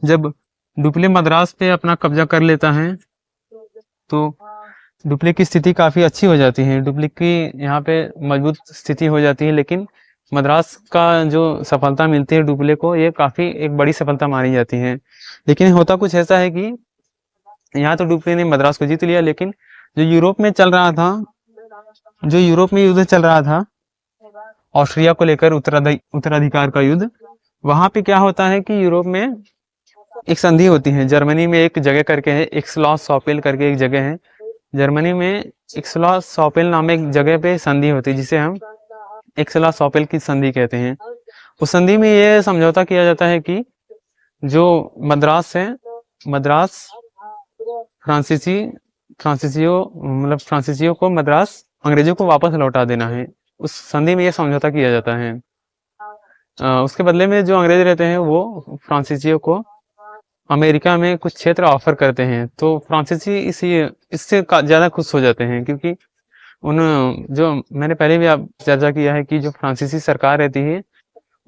जब डुप्ले मद्रास पे अपना कब्जा कर लेता है तो डुप्ले की स्थिति काफी अच्छी हो जाती है। डुप्ले की यहाँ पे मजबूत स्थिति हो जाती है। लेकिन मद्रास का जो सफलता मिलती है डुप्ले को, ये काफी एक बड़ी सफलता मानी जाती है। लेकिन होता कुछ ऐसा है कि यहाँ तो डुप्ले ने मद्रास को जीत लिया, लेकिन जो यूरोप में चल रहा था, जो यूरोप में युद्ध चल रहा था ऑस्ट्रिया को लेकर, उत्तराधिकार का युद्ध, वहां पे क्या होता है कि यूरोप में एक संधि होती है। जर्मनी में एक जगह करके है, एक्सलॉस सॉपेल करके एक जगह है जर्मनी में। एक्सलॉस सॉपेल नाम एक जगह पे संधि होती है जिसे हम एक्सलॉस सॉपेल की संधि कहते हैं। उस संधि में ये समझौता किया जाता है कि जो मद्रास है, मद्रास फ्रांसीसी फ्रांसीसियों को मद्रास अंग्रेजों को वापस लौटा देना है। उस संधि में ये समझौता किया जाता है। उसके बदले में जो अंग्रेज रहते हैं वो फ्रांसीसियों को अमेरिका में कुछ क्षेत्र ऑफर करते हैं। तो फ्रांसीसी इससे ज्यादा खुश हो जाते हैं, क्योंकि उन जो मैंने पहले भी आप चर्चा किया है कि जो फ्रांसीसी सरकार रहती है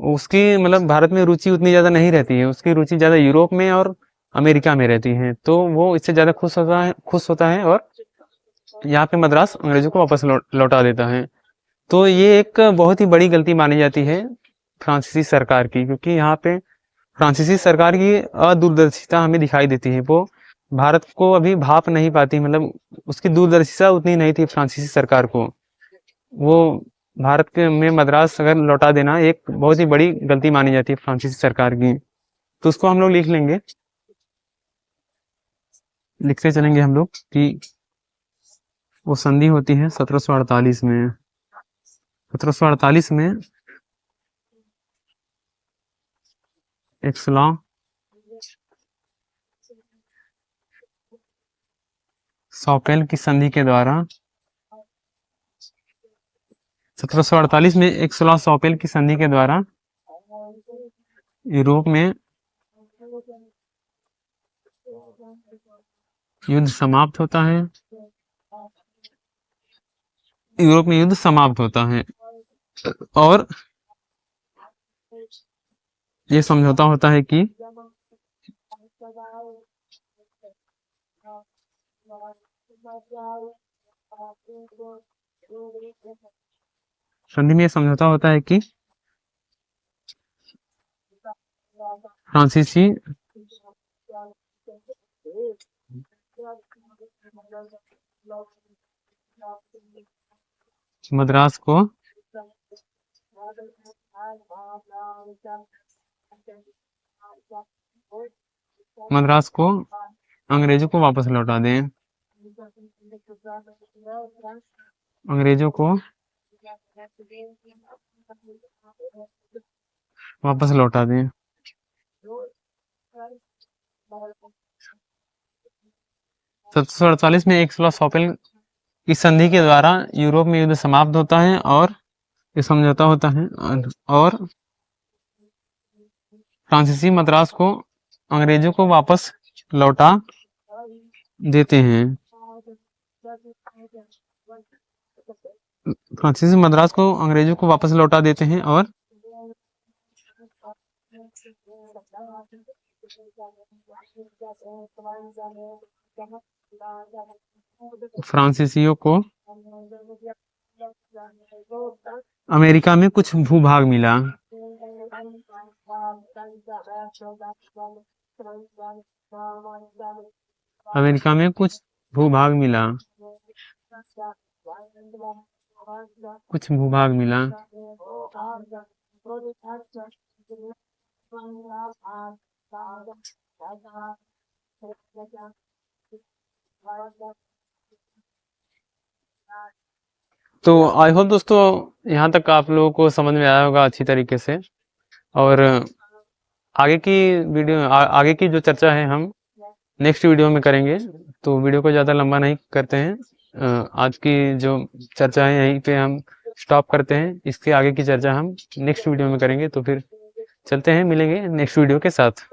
उसकी भारत में रुचि उतनी ज्यादा नहीं रहती है। उसकी रुचि ज्यादा यूरोप में और अमेरिका में रहती है। तो वो इससे ज्यादा खुश होता है और यहाँ पे मद्रास अंग्रेजों को वापस लौटा देता है। तो ये एक बहुत ही बड़ी गलती मानी जाती है फ्रांसीसी सरकार की, क्योंकि यहाँ पे फ्रांसीसी सरकार की अदूरदर्शिता हमें दिखाई देती है। वो भारत को अभी भाप नहीं पाती, उसकी दूरदर्शिता उतनी नहीं थी फ्रांसीसी सरकार को। वो भारत के में मद्रास अगर लौटा देना एक बहुत ही बड़ी गलती मानी जाती है फ्रांसीसी सरकार की। तो उसको हम लोग लिख लेंगे, लिखते चलेंगे हम लोग कि वो संधि होती है 1748 में। 1748 में एक्सलॉ सॉपेल की संधि के द्वारा 1748 में एक्सलॉ सॉपेल की संधि के द्वारा यूरोप में युद्ध समाप्त होता है। यूरोप में युद्ध समाप्त होता है और ये समझौता होता है कि संधि में समझौता होता है कि फ्रांसीसी मद्रास को अंग्रेजों को वापस लौटा दें। अंग्रेजों को वापस लौटा दें। 1748 में एक्सलॉ सॉपेल की संधि के द्वारा यूरोप में युद्ध समाप्त होता है और ये समझौता होता है और फ्रांसीसी मद्रास को अंग्रेजों को वापस लौटा देते हैं। फ्रांसीसी मद्रास को अंग्रेजों को वापस लौटा देते हैं और फ्रांसीसियों को अमेरिका में कुछ भूभाग मिला। अमेरिका में कुछ भूभाग मिला। कुछ भूभाग मिला। तो आई होप दोस्तों यहाँ तक आप लोगों को समझ में आया होगा अच्छी तरीके से। और आगे की जो चर्चा है हम नेक्स्ट वीडियो में करेंगे। तो वीडियो को ज़्यादा लंबा नहीं करते हैं। आज की जो चर्चा है यहीं पे हम स्टॉप करते हैं। इसके आगे की चर्चा हम नेक्स्ट वीडियो में करेंगे। तो फिर चलते हैं, मिलेंगे नेक्स्ट वीडियो के साथ।